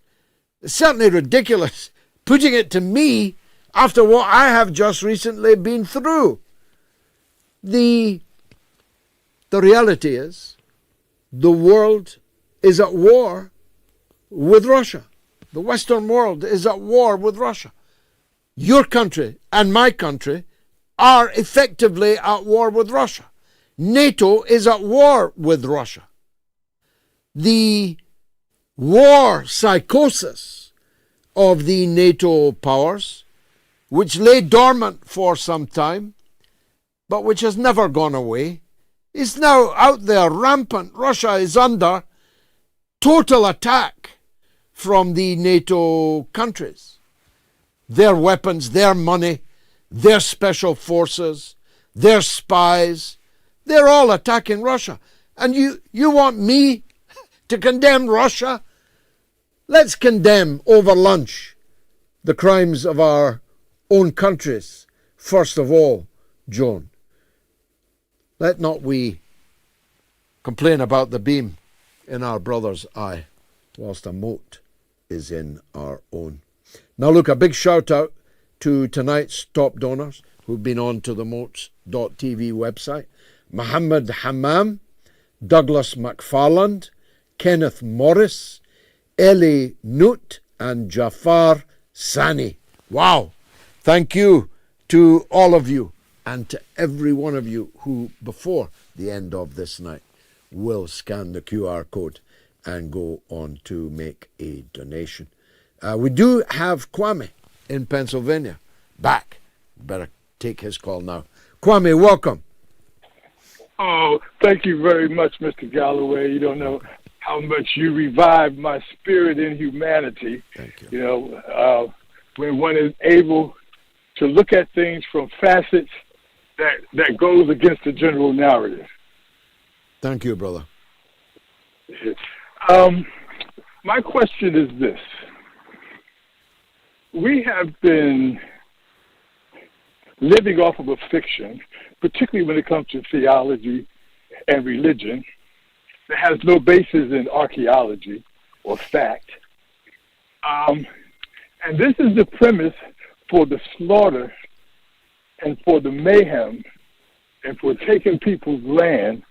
It's certainly ridiculous putting it to me after what I have just recently been through. The reality is the world is at war with Russia. The Western world is at war with Russia. Your country and my country are effectively at war with Russia. NATO is at war with Russia. The war psychosis of the NATO powers, which lay dormant for some time, but which has never gone away, is now out there rampant. Russia is under total attack from the NATO countries. Their weapons, their money, their special forces, their spies, they're all attacking Russia. And you want me to condemn Russia? Let's condemn over lunch the crimes of our own countries. First of all, Joan, let not we complain about the beam in our brother's eye, whilst a mote is in our own. Now look, a big shout out to tonight's top donors who've been on to the motes.tv website. Mohammed Hammam, Douglas McFarland, Kenneth Morris, Eli Nut, and Jafar Sani. Wow! Thank you to all of you and to every one of you who, before the end of this night, will scan the QR code and go on to make a donation. We do have Kwame in Pennsylvania back. Better take his call now. Kwame, welcome. Oh, thank you very much, Mr. Galloway. You don't know how much you revived my spirit in humanity. Thank you. You know, when one is able to look at things from facets that goes against the general narrative. Thank you, brother. My question is this. We have been living off of a fiction, particularly when it comes to theology and religion, that has no basis in archaeology or fact. And this is the premise for the slaughter and for the mayhem and for taking people's land.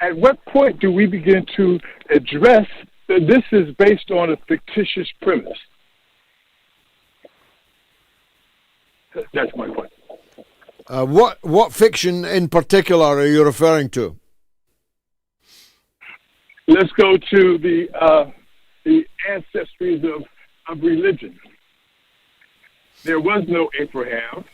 At what point do we begin to address that this is based on a fictitious premise? That's my point. What fiction in particular are you referring to? Let's go to the ancestries of religion. There was no Abraham.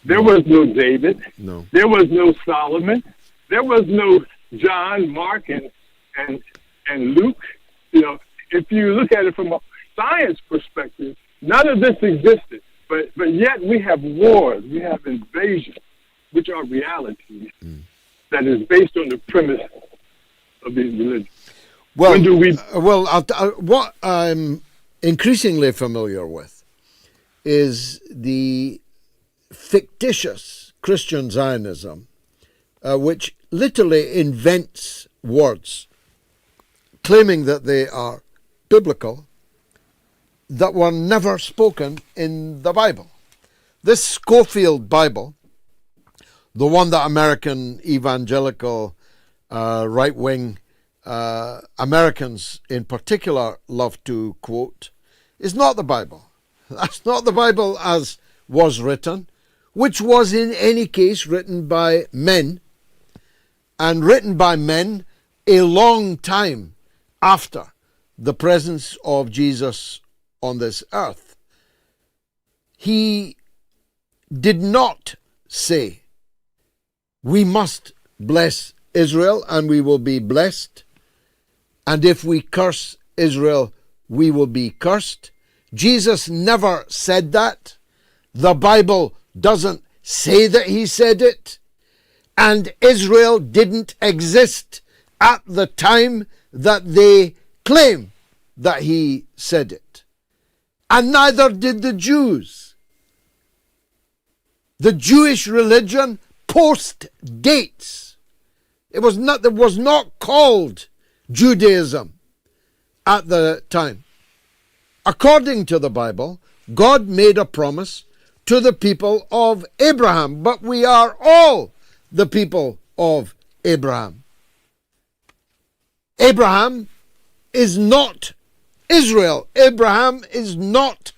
There was no David. No. There was no Solomon. There was no John, Mark, and Luke. You know, if you look at it from a science perspective, none of this existed. But yet we have wars, we have invasions, which are realities that is based on the premise of these religions. Well, when do we? What I'm increasingly familiar with is the fictitious Christian Zionism, which literally invents words, claiming that they are biblical, that were never spoken in the Bible. This Schofield Bible, the one that American evangelical right-wing Americans in particular love to quote, is not the Bible. That's not the Bible as was written, which was in any case written by men, and written by men a long time after the presence of Jesus on this earth. He did not say, we must bless Israel and we will be blessed, and if we curse Israel, we will be cursed. Jesus never said that. The Bible doesn't say that he said it. And Israel didn't exist at the time that they claim that he said it. And neither did the Jews. The Jewish religion post-dates. It was not called Judaism at the time. According to the Bible, God made a promise to the people of Abraham, but we are all the people of Abraham. Abraham is not Israel. Abraham is not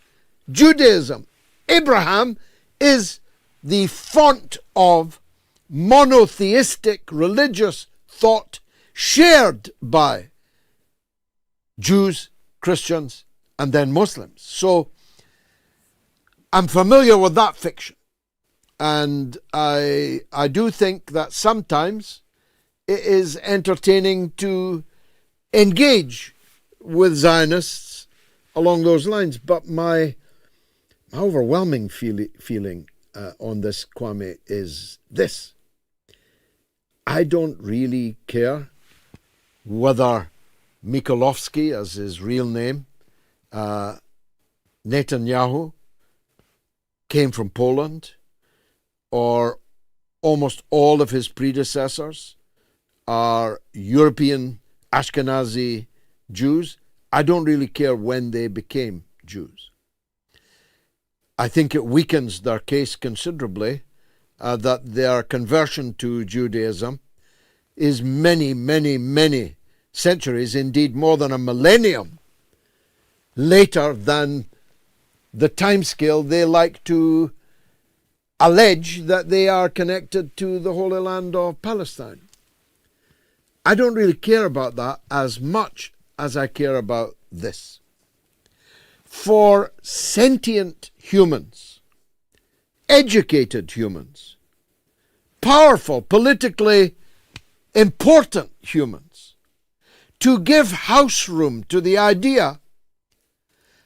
Judaism. Abraham is the font of monotheistic religious thought shared by Jews, Christians, and then Muslims. So I'm familiar with that fiction. And I do think that sometimes it is entertaining to engage with Zionists along those lines. But my overwhelming feeling on this, Kwame, is this. I don't really care whether Mikolovsky, as his real name, Netanyahu, came from Poland, or almost all of his predecessors are European Ashkenazi Jews. I don't really care when they became Jews. I think it weakens their case considerably that their conversion to Judaism is many, many, many centuries, indeed more than a millennium, later than the timescale they like to allege that they are connected to the Holy Land of Palestine. I don't really care about that as much as I care about this. For sentient humans, educated humans, powerful, politically important humans, to give house room to the idea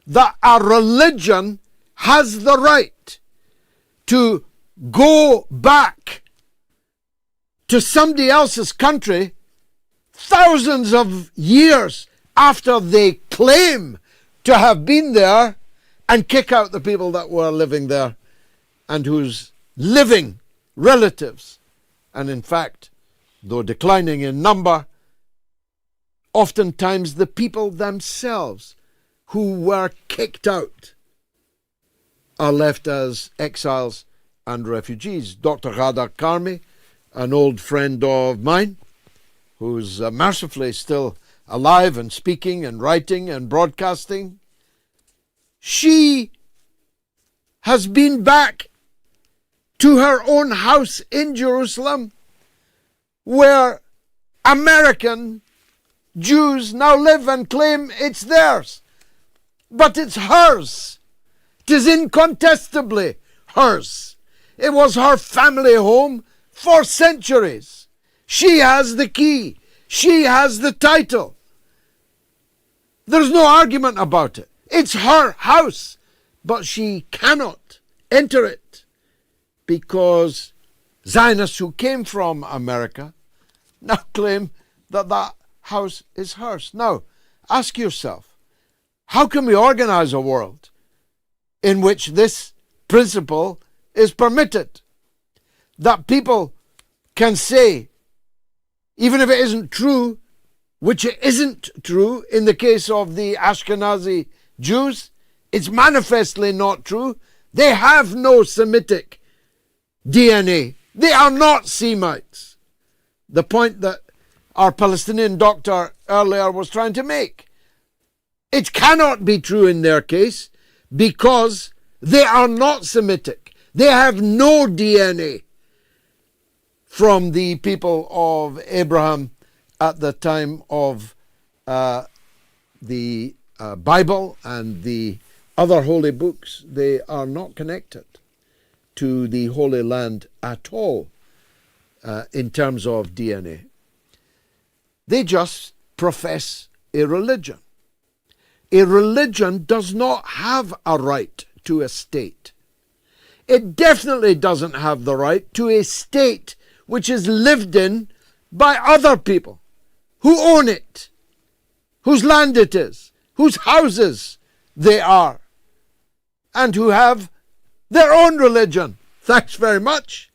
that a religion has the right to go back to somebody else's country thousands of years after they claim to have been there and kick out the people that were living there and whose living relatives, and in fact, though declining in number, oftentimes the people themselves who were kicked out are left as exiles and refugees. Dr. Ghada Karmi, an old friend of mine, who's mercifully still alive and speaking and writing and broadcasting, she has been back to her own house in Jerusalem, where American Jews now live and claim it's theirs. But it's hers. It is incontestably hers. It was her family home for centuries. She has the key. She has the title. There's no argument about it. It's her house. But she cannot enter it because Zionists who came from America now claim that that house is hers. Now, ask yourself, how can we organize a world in which this principle is permitted? That people can say, even if it isn't true, which it isn't true in the case of the Ashkenazi Jews, it's manifestly not true. They have no Semitic DNA. They are not Semites. The point that our Palestinian doctor earlier was trying to make. It cannot be true in their case because they are not Semitic. They have no DNA from the people of Abraham at the time of the Bible and the other holy books. They are not connected to the Holy Land at all in terms of DNA. They just profess a religion. A religion does not have a right to a state. It definitely doesn't have the right to a state which is lived in by other people who own it, whose land it is, whose houses they are, and who have their own religion. Thanks very much.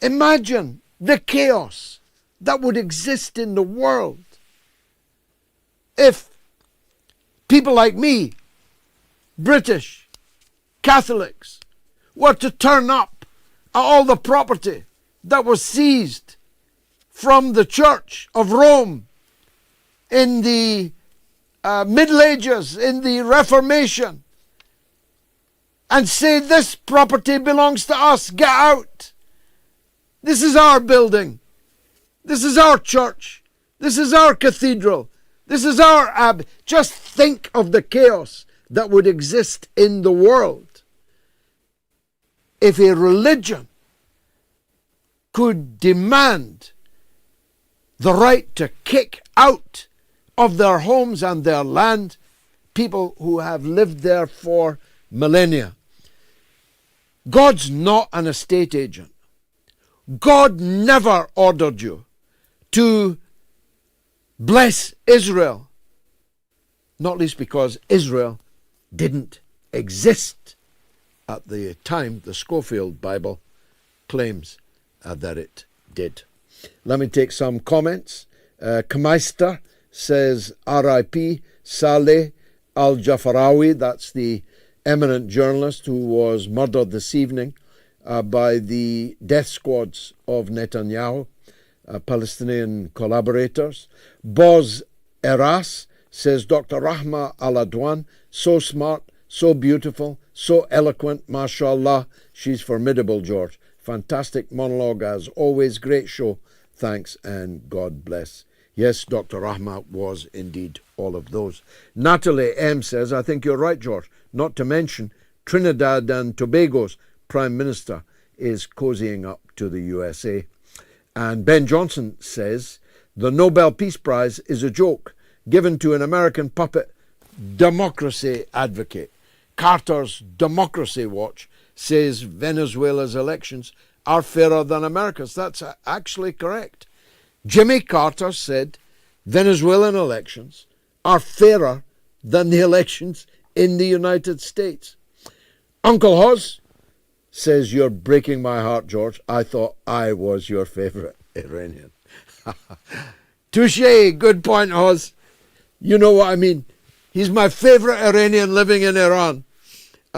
Imagine the chaos that would exist in the world if people like me, British Catholics, were to turn up at all the property that was seized from the Church of Rome in the Middle Ages, in the Reformation, and say this property belongs to us, get out. This is our building. This is our church. This is our cathedral. This is our abbey. Just think of the chaos that would exist in the world if a religion could demand the right to kick out of their homes and their land people who have lived there for millennia. God's not an estate agent. God never ordered you to bless Israel, not least because Israel didn't exist at the time the Schofield Bible claims that it did. Let me take some comments. Kameister says, R.I.P. Saleh al-Jafarawi, that's the eminent journalist who was murdered this evening by the death squads of Netanyahu, Palestinian collaborators. Boz Eras says, Dr. Rahmeh Aladwan, so smart, so beautiful, so eloquent, mashallah. She's formidable, George. Fantastic monologue as always. Great show. Thanks and God bless. Yes, Dr. Rahmeh was indeed all of those. Natalie M. says, I think you're right, George. Not to mention Trinidad and Tobago's Prime Minister is cozying up to the USA. And Ben Johnson says, the Nobel Peace Prize is a joke given to an American puppet democracy advocate. Carter's Democracy Watch says Venezuela's elections are fairer than America's. That's actually correct. Jimmy Carter said Venezuelan elections are fairer than the elections in the United States. Uncle Hoz says, you're breaking my heart, George. I thought I was your favorite Iranian. Touche, good point, Hoz. You know what I mean. He's my favorite Iranian living in Iran.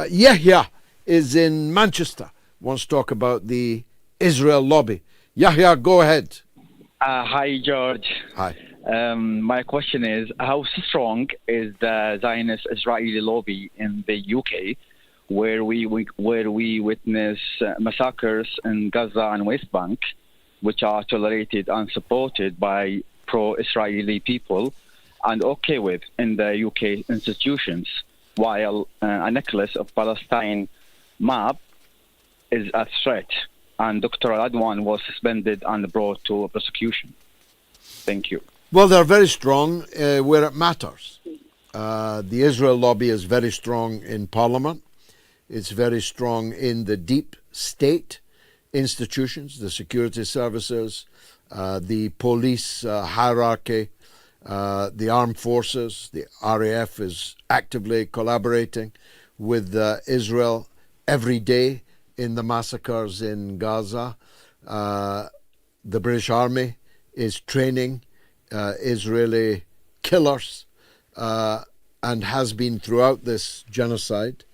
Yahya is in Manchester, wants to talk about the Israel lobby. Yahya, go ahead. Hi, George. Hi. My question is, how strong is the Zionist Israeli lobby in the UK, where we witness massacres in Gaza and West Bank, which are tolerated and supported by pro-Israeli people and okay with in the UK institutions, while a necklace of Palestine map is a threat, and Dr. Aladwan was suspended and brought to prosecution? Thank you. Well, they're very strong where it matters. The Israel lobby is very strong in Parliament. It's very strong in the deep state institutions, the security services, the police hierarchy, the armed forces. The RAF is actively collaborating with Israel every day in the massacres in Gaza. The British Army is training Israeli killers and has been throughout this genocide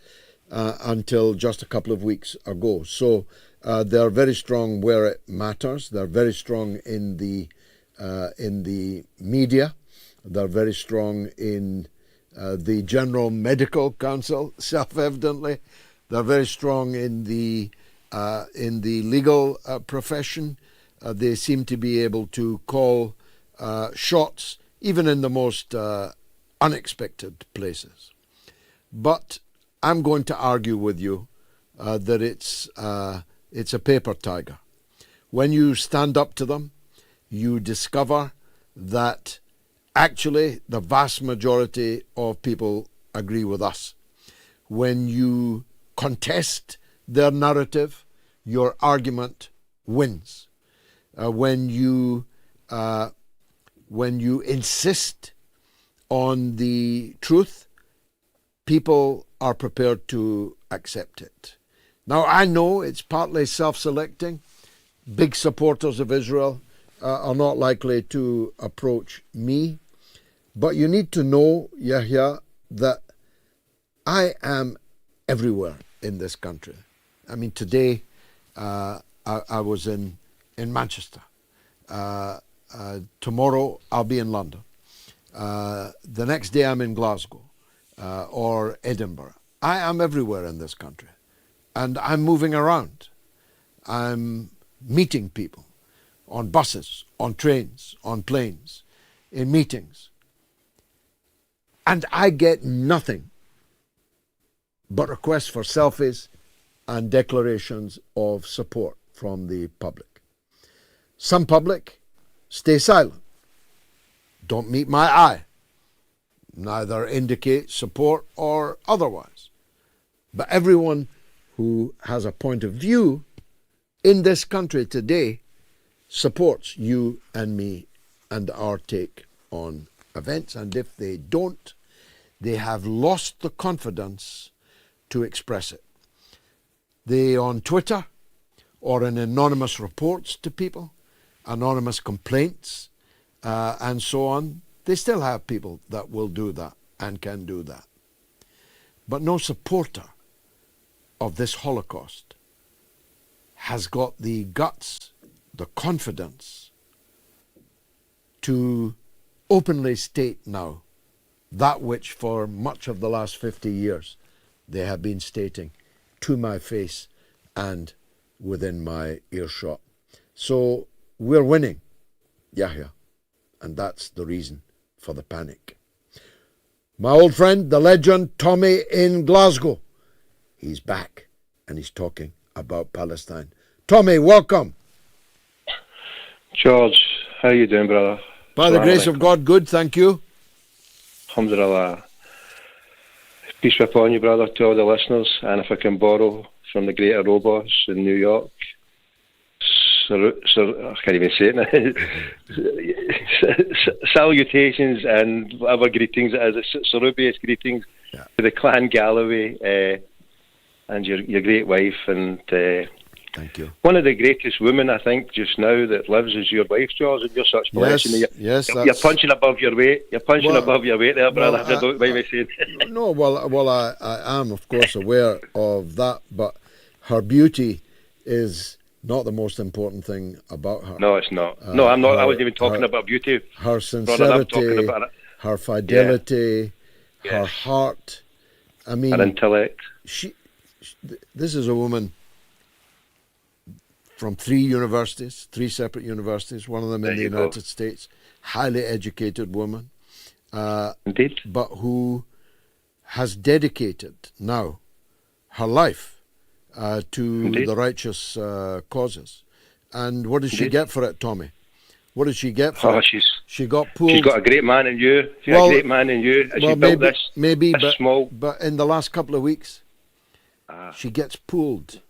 until just a couple of weeks ago. So they're very strong where it matters. They're very strong in the media. They're very strong in the General Medical Council, self-evidently. They're very strong in the legal profession. They seem to be able to call shots even in the most unexpected places. But I'm going to argue with you that it's a paper tiger. When you stand up to them, you discover that actually the vast majority of people agree with us. When you contest their narrative, your argument wins. When you insist on the truth, people are prepared to accept it. Now, I know it's partly self-selecting. Big supporters of Israel are not likely to approach me. But you need to know, Yahya, that I am everywhere in this country. I mean, today I was in Manchester. Tomorrow I'll be in London. The next day I'm in Glasgow or Edinburgh. I am everywhere in this country. And I'm moving around. I'm meeting people on buses, on trains, on planes, in meetings. And I get nothing but requests for selfies and declarations of support from the public. Some public stay silent, don't meet my eye, neither indicate support or otherwise. But everyone who has a point of view in this country today supports you and me and our take on events. And if they don't, they have lost the confidence to express it. They, on Twitter or in anonymous reports to people, anonymous complaints, and so on, they still have people that will do that and can do that. But no supporter of this Holocaust has got the guts, the confidence to openly state now that which for much of the last 50 years they have been stating to my face and within my earshot. So we're winning, Yahya, and that's the reason for the panic. My old friend, the legend Tommy in Glasgow, he's back and he's talking about Palestine. Tommy, welcome. George, how you doing, brother? By the grace of God, good, thank you. Alhamdulillah. Peace be upon you, brother, to all the listeners. And if I can borrow from the great Robos in New York, I can't even say it now. Salutations and whatever greetings it is, Sarubius greetings to the clan Galloway and your great wife. And thank you. One of the greatest women, I think, just now that lives is your wife, George, and you're such blessing. Yes, you're punching above your weight. You're punching above your weight there, brother. I don't mind me saying. No, well, I am, of course, aware of that, but her beauty is not the most important thing about her. No, it's not. No, I'm not. I wasn't even talking about beauty. Her sincerity, about her fidelity, her heart. I mean, her intellect. This is a woman from three separate universities, one of them in the United States, highly educated woman. Indeed. But who has dedicated now her life to the righteous causes. And what does she get for it, Tommy? What did she get for it? She got pulled. She's got a great man in you. She's got a great man in you. She built this small. But in the last couple of weeks, she gets pulled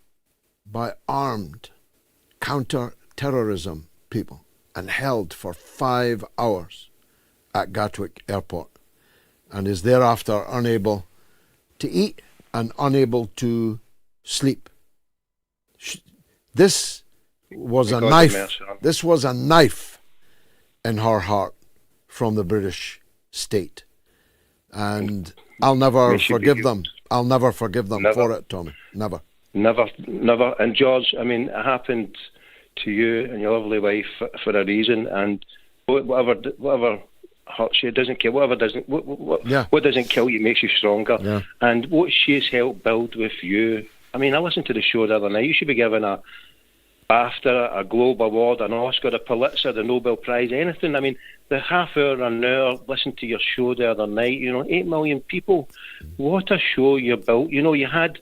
by armed counter-terrorism people and held for 5 hours at Gatwick Airport and is thereafter unable to eat and unable to sleep. This was a knife. This was a knife in her heart from the British state. And I'll never forgive them. I'll never forgive them for it, Tommy. Never. Never. And George, I mean, it happened to you and your lovely wife for a reason. And whatever hurts you, it doesn't kill. What doesn't kill you makes you stronger. Yeah. And what she's helped build with you. I mean, I listened to the show the other night. You should be given a BAFTA, a Globe Award, an Oscar, a Pulitzer, the Nobel Prize, anything. I mean, the half hour, an hour, listen to your show the other night, 8 million people. What a show you built. You had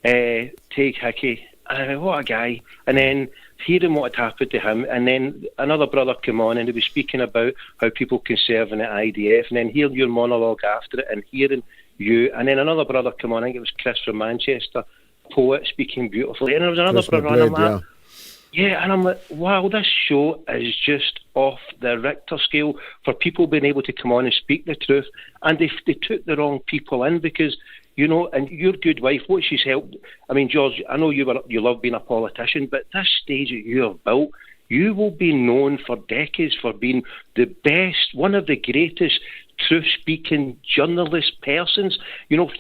Take Hickey, what a guy. And then hearing what had happened to him, and then another brother came on and he was speaking about how people can serve in the IDF, and then hearing your monologue after it and hearing you, and then another brother came on, I think it was Chris from Manchester, poet speaking beautifully, and there was another brother on, and I'm like, wow, this show is just off the Richter scale for people being able to come on and speak the truth. And they took the wrong people in because, and your good wife, what she's helped. I mean, George, I know you love being a politician, but this stage that you have built, you will be known for decades for being the best, one of the greatest truth-speaking journalist persons.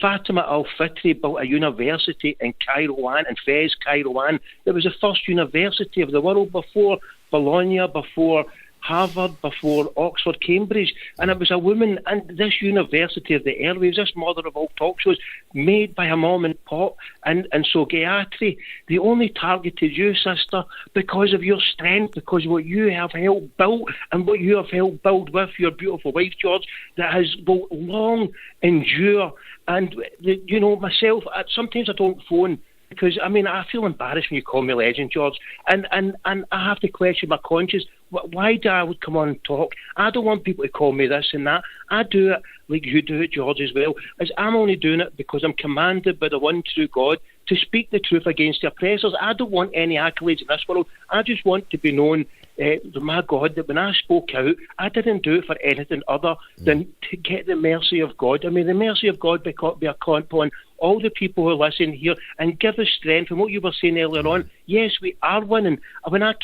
Fatima Al-Fitri built a university in Kairouan, in Fez, Kairouan. It was the first university of the world before Bologna, before Harvard, before Oxford, Cambridge, and it was a woman. And this university of the airwaves, this mother of all talk shows, made by a mom and pop. And so, Gayatri, they only targeted you, sister, because of your strength, because what you have helped build and what you have helped build with your beautiful wife, George, that has will long endure. And, you know, myself, sometimes I don't phone, because, I mean, I feel embarrassed when you call me legend, George. And I have to question my conscience. Why do I would come on and talk? I don't want people to call me this and that. I do it like you do it, George, as well. As I'm only doing it because I'm commanded by the one true God to speak the truth against the oppressors. I don't want any accolades in this world. I just want to be known, my God, that when I spoke out, I didn't do it for anything other than to get the mercy of God. I mean, the mercy of God be upon all the people who listen here and give us strength. And what you were saying earlier on, yes, we are winning. When I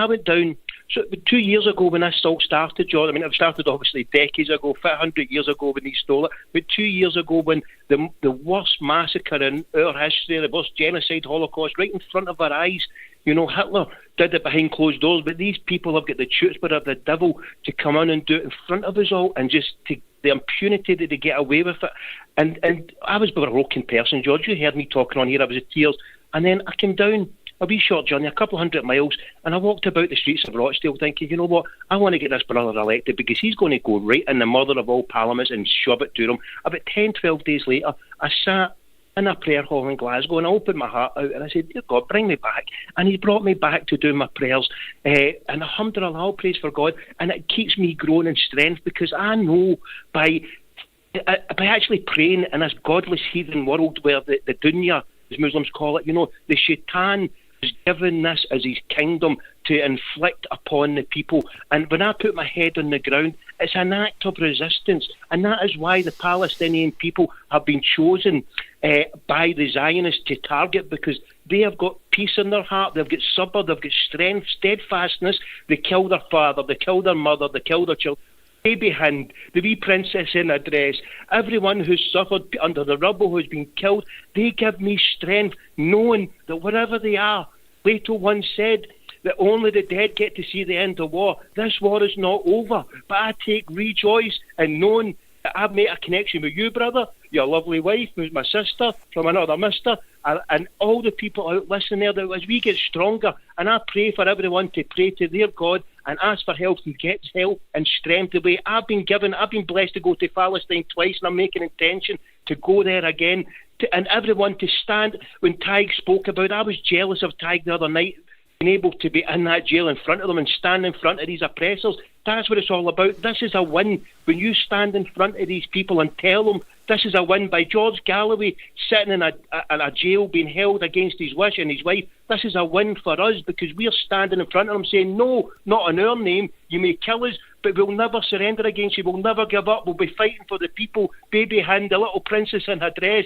went down, so 2 years ago when this all started, John, I mean, it started obviously decades ago, 100 years ago when they stole it, but 2 years ago when the worst massacre in our history, the worst genocide, Holocaust, right in front of our eyes, you know, Hitler did it behind closed doors, but these people have got the chutzpah of the devil to come in and do it in front of us all, and just to the impunity that they get away with it. And I was a broken person, George. You heard me talking on here, I was in tears. And then I came down a wee short journey, a couple 100 miles, and I walked about the streets of Rochdale thinking, you know what, I want to get this brother elected because he's going to go right in the mother of all parliaments and shove it to them. About 10, 12 days later, I sat in a prayer hall in Glasgow and I opened my heart out and I said, dear God, bring me back. And he brought me back to do my prayers. And alhamdulillah, all praise for God. And it keeps me growing in strength because I know by actually praying in this godless heathen world where the dunya, as Muslims call it, you know, the shaitan is given this as his kingdom to inflict upon the people. And when I put my head on the ground, it's an act of resistance. And that is why the Palestinian people have been chosen by the Zionists to target, because they have got peace in their heart, they've got sabr, they've got strength, steadfastness. They killed their father, they killed their mother, they killed their children. Baby Hind, the wee princess in a dress, everyone who's suffered under the rubble, who's been killed, they give me strength, knowing that wherever they are, Plato once said that only the dead get to see the end of war. This war is not over, but I take rejoice in knowing that I've made a connection with you, brother, your lovely wife, who's my sister, from another mister, and all the people out listening there, that as we get stronger, and I pray for everyone to pray to their God and ask for help and get help and strength the way I've been blessed to go to Palestine twice, and I'm making intention to go there again, and everyone to stand. When Tig spoke about it, I was jealous of Tig the other night, being able to be in that jail in front of them and stand in front of these oppressors. That's what it's all about. This is a win. When you stand in front of these people and tell them this is a win, by George Galloway sitting in a jail being held against his wish and his wife, this is a win for us because we're standing in front of them saying, no, not in our name, you may kill us, but we'll never surrender against you, we'll never give up, we'll be fighting for the people. Baby Hind, the little princess in her dress,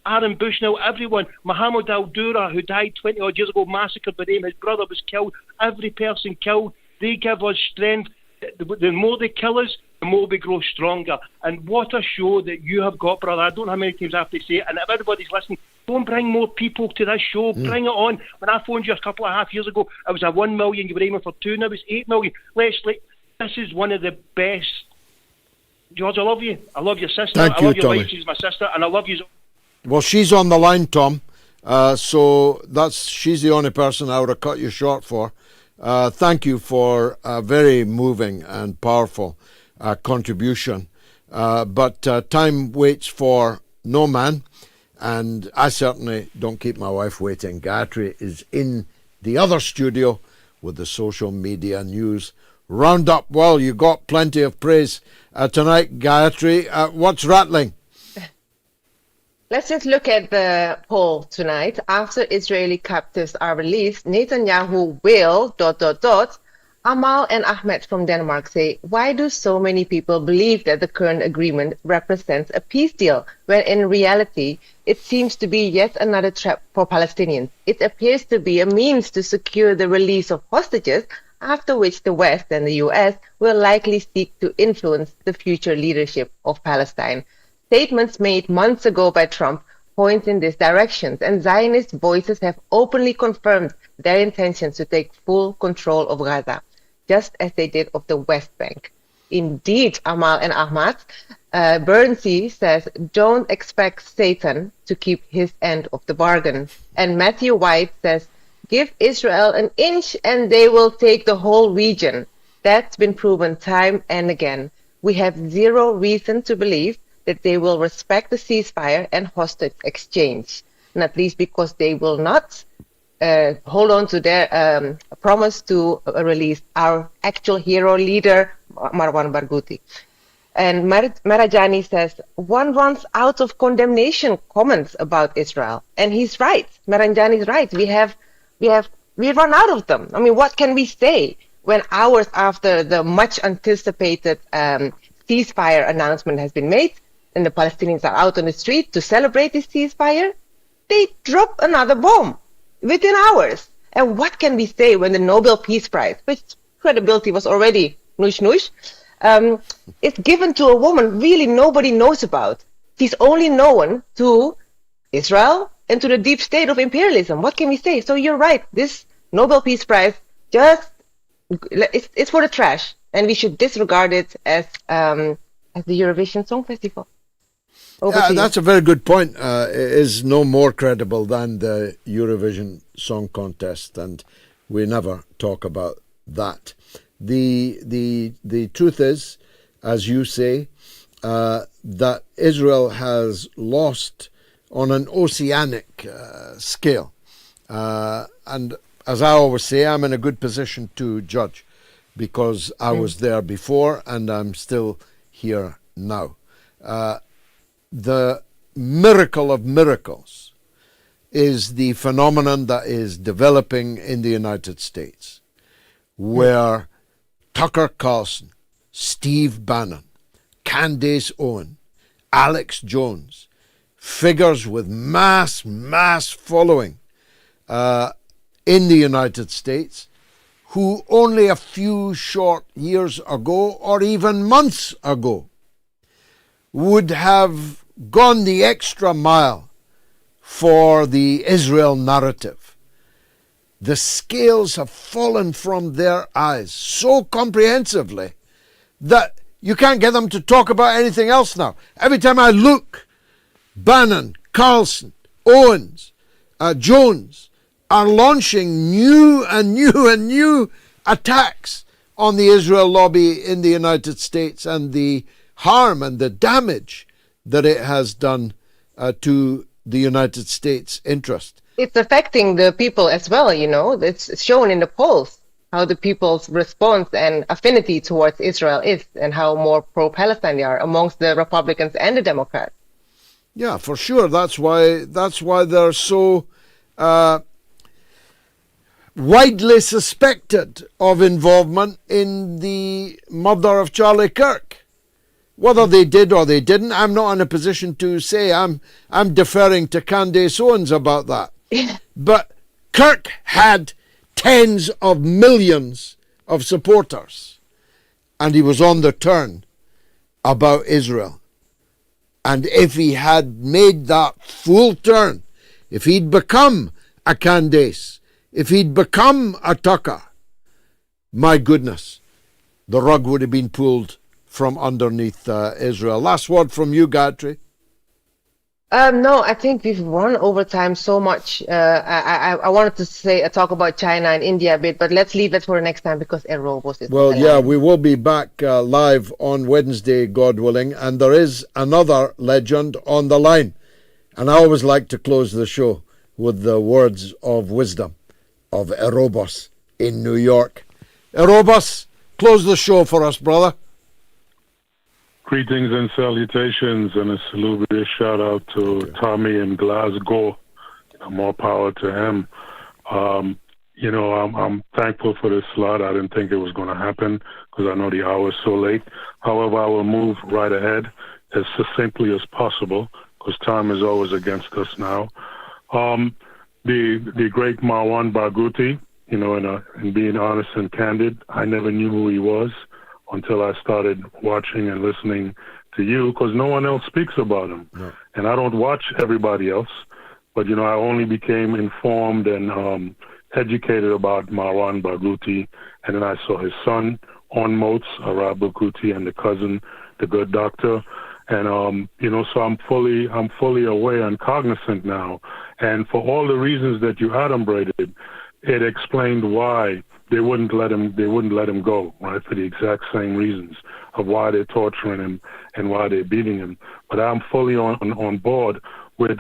Aaron Bushnell, everyone, Mohammed Al-Dura, who died 20 odd years ago, massacred by them, his brother was killed, every person killed, they give us strength. The more they kill us, the more we grow stronger. And what a show that you have got, brother. I don't know how many times I have to say it, and if everybody's listening, don't bring more people to this show. Bring it on. When I phoned you a couple and a half years ago, it was a 1 million, you were aiming for 2, now it's 8 million. Leslie, this is one of the best. George, I love you. I love your sister. Thank I you, love your Tommy. wife, she's my sister, and I love you. Well, she's on the line, Tom. So she's the only person I would have cut you short for. Thank you for a very moving and powerful contribution. But time waits for no man, and I certainly don't keep my wife waiting. Gayatri is in the other studio with the social media news roundup. Well, you got plenty of praise tonight, Gayatri. What's rattling? Let's just look at the poll tonight. After Israeli captives are released, Netanyahu will... Amal and Ahmed from Denmark say, why do so many people believe that the current agreement represents a peace deal, when in reality it seems to be yet another trap for Palestinians? It appears to be a means to secure the release of hostages, after which the West and the US will likely seek to influence the future leadership of Palestine. Statements made months ago by Trump point in this direction, and Zionist voices have openly confirmed their intentions to take full control of Gaza. just as they did of the West Bank. Indeed, Amal and Ahmad, Bernsey says, don't expect Satan to keep his end of the bargain. And Matthew White says, give Israel an inch and they will take the whole region. That's been proven time and again. We have zero reason to believe that they will respect the ceasefire and hostage exchange, not least because they will not hold on to their promise to release our actual hero leader, Marwanbarghouti. And Marajani says, one runs out of condemnation comments about Israel. And he's right. Marajani is right. We run out of them. I mean, what can we say when hours after the much anticipated ceasefire announcement has been made and the Palestinians are out on the street to celebrate this ceasefire, they drop another bomb within hours. And what can we say when the Nobel Peace Prize, which credibility was already nush, is given to a woman really nobody knows about? She's only known to Israel and to the deep state of imperialism. What can we say? So you're right. This Nobel Peace Prize it's for the trash, and we should disregard it as the Eurovision Song Festival. That's a very good point. It is no more credible than the Eurovision Song Contest, and we never talk about that. The truth is, as you say, that Israel has lost on an oceanic scale. And as I always say, I'm in a good position to judge because I was there before and I'm still here now. The miracle of miracles is the phenomenon that is developing in the United States, where Tucker Carlson, Steve Bannon, Candaceowens, Alex Jones, figures with mass following in the United States, who only a few short years ago or even months ago would have gone the extra mile for the Israel narrative. The scales have fallen from their eyes so comprehensively that you can't get them to talk about anything else now. Every time I look, Bannon, Carlson, Owens, Jones are launching new attacks on the Israel lobby in the United States and the harm and the damage that it has done to the United States interest. It's affecting the people as well, you know. It's shown in the polls how the people's response and affinity towards Israel is and how more pro-Palestine they are amongst the Republicans and the Democrats. Yeah, for sure. That's why they're so widely suspected of involvement in the murder of Charlie Kirk. Whether they did or they didn't, I'm not in a position to say. I'm deferring to Candaceowens about that. But Kirk had tens of millions of supporters, and he was on the turn about Israel. And if he had made that full turn, if he'd become a Candace, if he'd become a Tucker, my goodness, the rug would have been pulled from underneath Israel. Last word from you, Gayatri. No, I think we've run over time so much. I wanted to talk about China and India a bit, but let's leave that for next time because Erobos is. Well, yeah, we will be back live on Wednesday, God willing, and there is another legend on the line. And I always like to close the show with the words of wisdom of Erobos in New York. Erobos, close the show for us, brother. Greetings and salutations, and a salubrious shout out to Tommy in Glasgow. More power to him. I'm thankful for this slot. I didn't think it was going to happen because I know the hour is so late. However, I will move right ahead as succinctly as possible because time is always against us now. The great Marwanbarghouti, in being honest and candid, I never knew who he was until I started watching and listening to you, because no one else speaks about him. No. And I don't watch everybody else, but, I only became informed and educated about marwanbarghouti, and then I saw his son on Moats, Barghouti, and the cousin, the good doctor. And so I'm fully aware and cognizant now. And for all the reasons that you adumbrated, it explained why they wouldn't let him go, right? For the exact same reasons of why they're torturing him and why they're beating him. But I'm fully on board with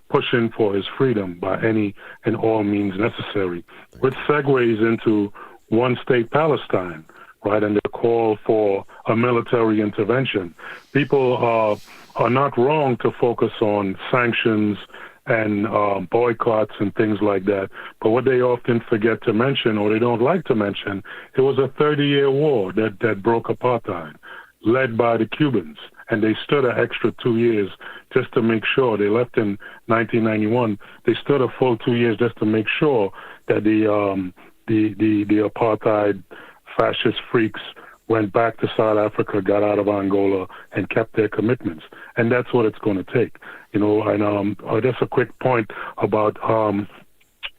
pushing for his freedom by any and all means necessary, which segues into one-state Palestine, right, and the call for a military intervention. People are not wrong to focus on sanctions and boycotts and things like that, but what they often forget to mention, or they don't like to mention, it was a 30-year war that broke apartheid, led by the Cubans, and they stood an extra 2 years just to make sure. They left in 1991. They stood a full 2 years just to make sure that the apartheid fascist freaks went back to South Africa, got out of Angola, and kept their commitments. And that's what it's going to take. And just a quick point about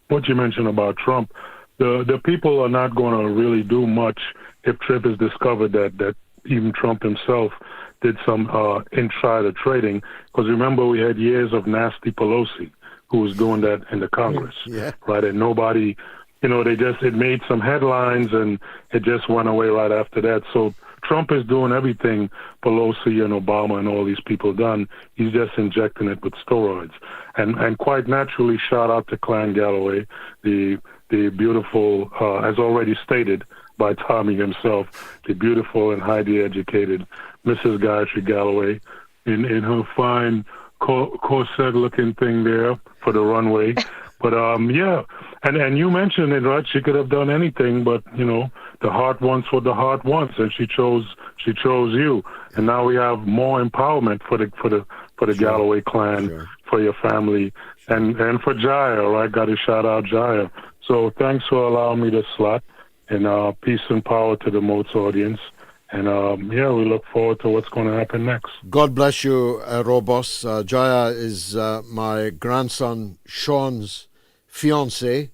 what you mentioned about Trump. The people are not going to really do much if Trump is discovered that even Trump himself did some insider trading. Because remember, we had years of nasty Pelosi, who was doing that in the Congress, right? And nobody... it made some headlines and it just went away right after that. So Trump is doing everything Pelosi and Obama and all these people done. He's just injecting it with steroids. And quite naturally, shout out to Clan Galloway, the beautiful, as already stated by Tommy himself, the beautiful and highly educated Mrs. Gayatri Galloway in her fine corset-looking thing there for the runway. But and you mentioned it, right? She could have done anything, but the heart wants what the heart wants, and she chose you. And now we have more empowerment for the Galloway clan, for your family, and for Jaya, right? Got to shout out Jaya. So thanks for allowing me this slot, and peace and power to the Moats audience. And we look forward to what's going to happen next. God bless you, Robos. Jaya is my grandson Sean's fiancée,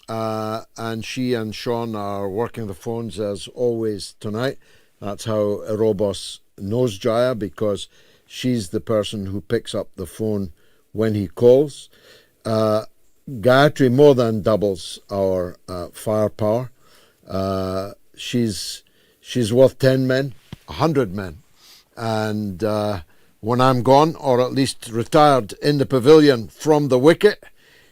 and she and Sean are working the phones as always tonight. That's how Robos knows Jaya, because she's the person who picks up the phone when he calls. Gayatri more than doubles our firepower. She's worth 10 men, 100 men. And when I'm gone, or at least retired in the pavilion from the wicket,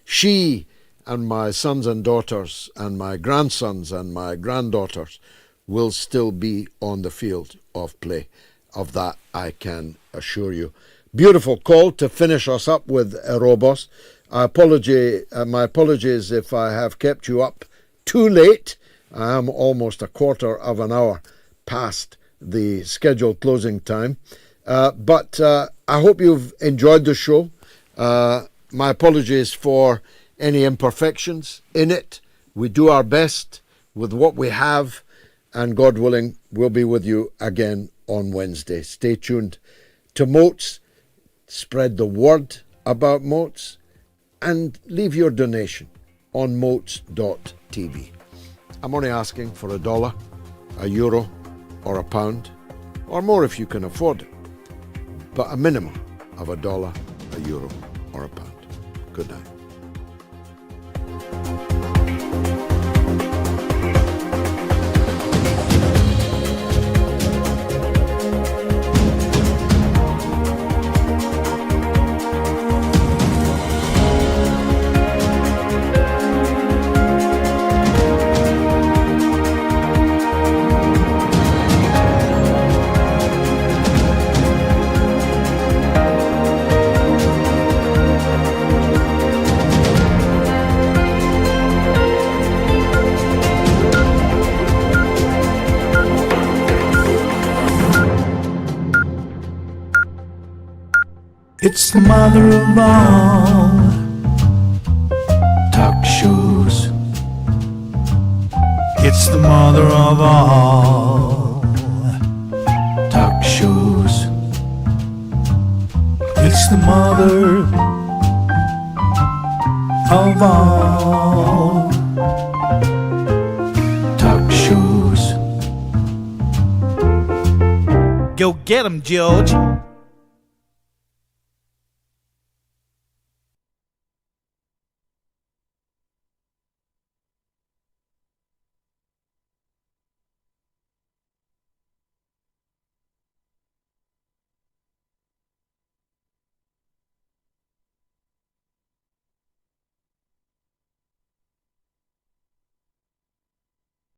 she and my sons and daughters and my grandsons and my granddaughters will still be on the field of play. Of that, I can assure you. Beautiful call to finish us up with, Robos. My apologies if I have kept you up too late. I am almost a quarter of an hour past the scheduled closing time. But I hope you've enjoyed the show. My apologies for any imperfections in it. We do our best with what we have, and God willing, we'll be with you again on Wednesday. Stay tuned to Moats. Spread the word about Moats, and leave your donation on moats.tv. I'm only asking for $1, €1, or £1, or more if you can afford it, but a minimum of $1, €1, or £1. Good night. It's the mother of all talk shows. It's the mother of all talk shows. It's the mother of all Go get 'em, George.